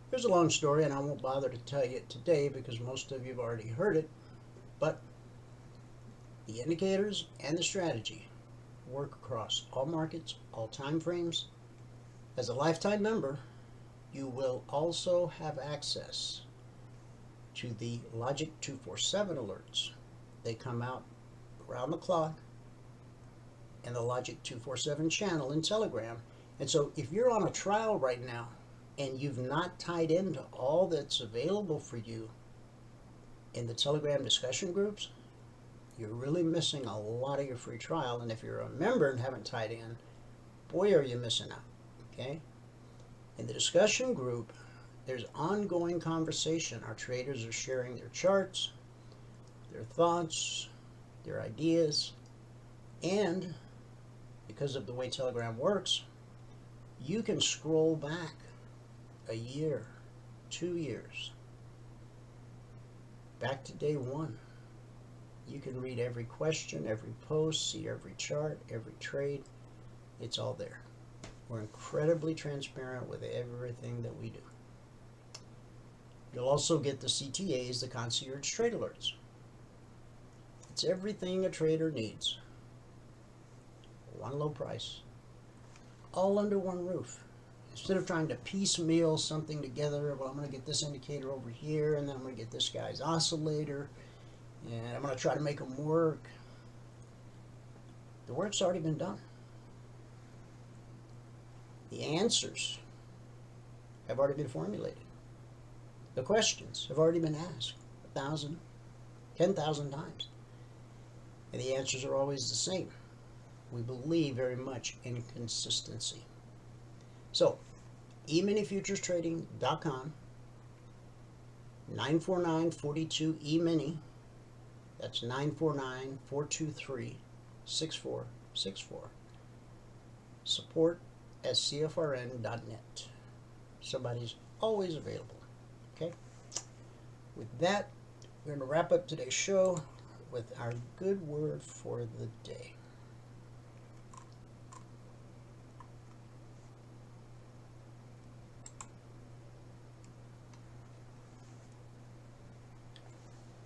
There's a long story, and I won't bother to tell you it today because most of you have already heard it, but the indicators and the strategy work across all markets, all time frames. As a lifetime member, you will also have access to the Logic 247 alerts. They come out around the clock in the Logic 247 channel in Telegram. And so if you're on a trial right now and you've not tied into all that's available for you in the Telegram discussion groups, you're really missing a lot of your free trial. And if you're a member and haven't tied in, boy, are you missing out, okay? In the discussion group, there's ongoing conversation. Our traders are sharing their charts, their thoughts, their ideas, and because of the way Telegram works, you can scroll back a year, 2 years, back to day one. You can read every question, every post, see every chart, every trade. It's all there. We're incredibly transparent with everything that we do. You'll also get the CTAs, the concierge trade alerts. It's everything a trader needs. One low price, all under one roof. Instead of trying to piecemeal something together, well, I'm going to get this indicator over here, and then I'm going to get this guy's oscillator, and I'm going to try to make them work. The work's already been done. The answers have already been formulated. The questions have already been asked 1,000, 10,000 times. And the answers are always the same. We believe very much in consistency. So, eminifuturestrading.com, 949-42 Emini. That's 949-423-6464. Support at cfrn.net. Somebody's always available. Okay? With that, we're going to wrap up today's show with our good word for the day.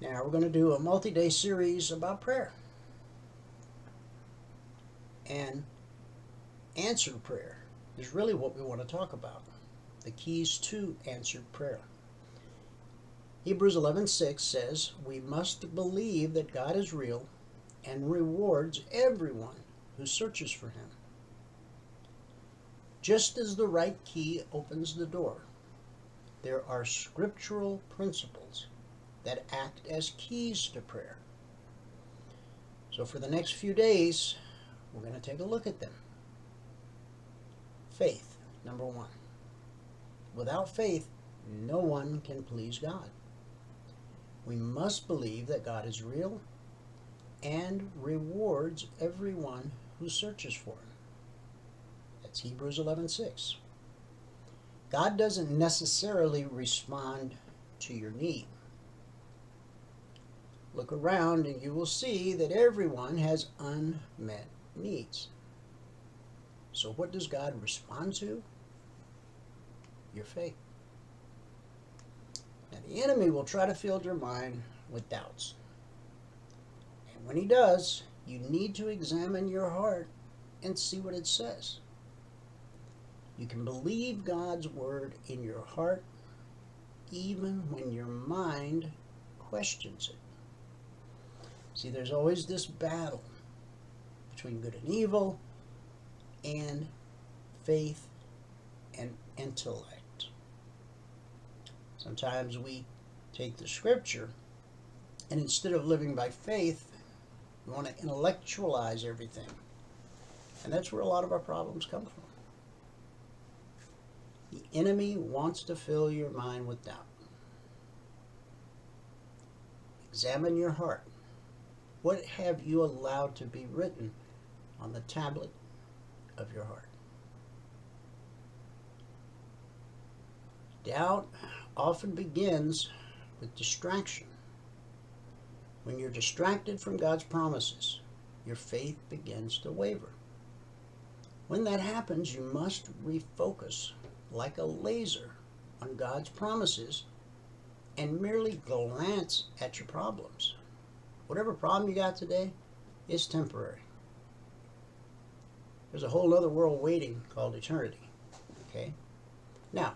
Now we're going to do a multi-day series about prayer and answered prayer is really what we want to talk about. The keys to answered prayer. Hebrews 11:6 says, we must believe that God is real and rewards everyone who searches for him. Just as the right key opens the door, there are scriptural principles that act as keys to prayer. So for the next few days, we're going to take a look at them. Faith, number one. Without faith, no one can please God. We must believe that God is real and rewards everyone who searches for him. That's Hebrews 11:6. God doesn't necessarily respond to your need. Look around and you will see that everyone has unmet needs. So what does God respond to? Your faith. Now the enemy will try to fill your mind with doubts. And when he does, you need to examine your heart and see what it says. You can believe God's word in your heart even when your mind questions it. See, there's always this battle between good and evil and faith and intellect. Sometimes we take the scripture and instead of living by faith, we want to intellectualize everything. And that's where a lot of our problems come from. The enemy wants to fill your mind with doubt. Examine your heart. What have you allowed to be written on the tablet of your heart? Doubt often begins with distraction. When you're distracted from God's promises, your faith begins to waver. When that happens, you must refocus like a laser on God's promises and merely glance at your problems. Whatever problem you got today is temporary. There's a whole other world waiting called eternity. Okay? Now,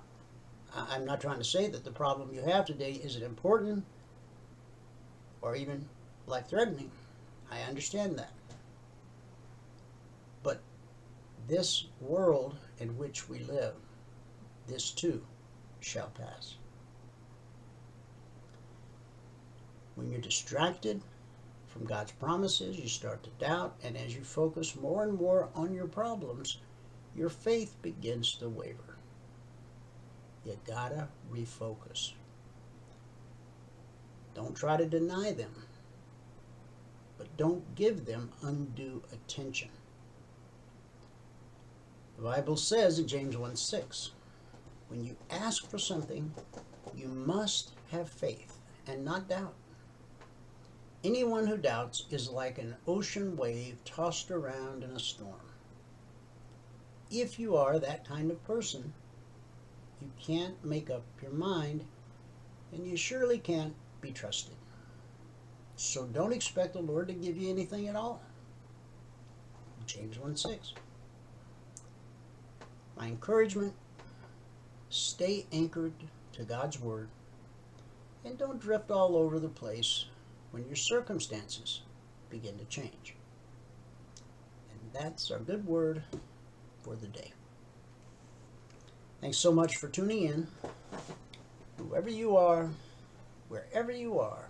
I'm not trying to say that the problem you have today isn't important or even life-threatening. I understand that. But this world in which we live, this too shall pass. When you're distracted from God's promises, you start to doubt, and as you focus more and more on your problems, your faith begins to waver. You gotta refocus. Don't try to deny them, but don't give them undue attention. The Bible says in James 1:6, when you ask for something, you must have faith and not doubt. Anyone who doubts is like an ocean wave tossed around in a storm. If you are that kind of person, you can't make up your mind, and you surely can't be trusted. So don't expect the Lord to give you anything at all. James 1:6. My encouragement, stay anchored to God's Word and don't drift all over the place when your circumstances begin to change. And that's our good word for the day. Thanks so much for tuning in. Whoever you are, wherever you are,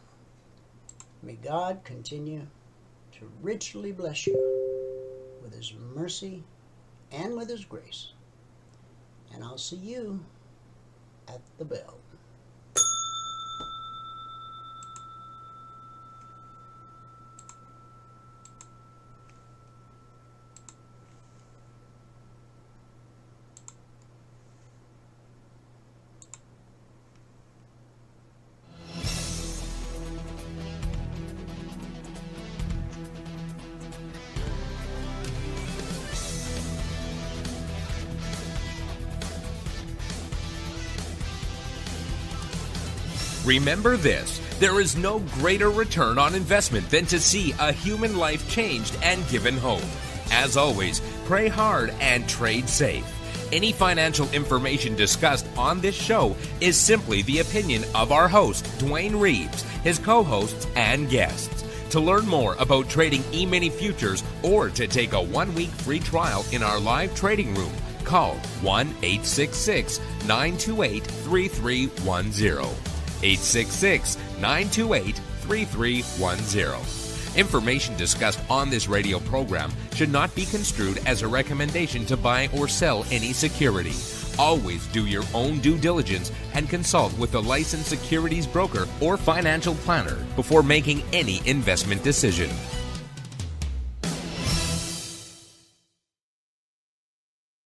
may God continue to richly bless you with His mercy and with His grace. And I'll see you at the bell. Remember this, there is no greater return on investment than to see a human life changed and given hope. As always, pray hard and trade safe. Any financial information discussed on this show is simply the opinion of our host, Dwayne Reeves, his co-hosts, and guests. To learn more about trading E-mini futures or to take a 1-week free trial in our live trading room, call 1-866-928-3310. 866-928-3310. Information discussed on this radio program should not be construed as a recommendation to buy or sell any security. Always do your own due diligence and consult with a licensed securities broker or financial planner before making any investment decision.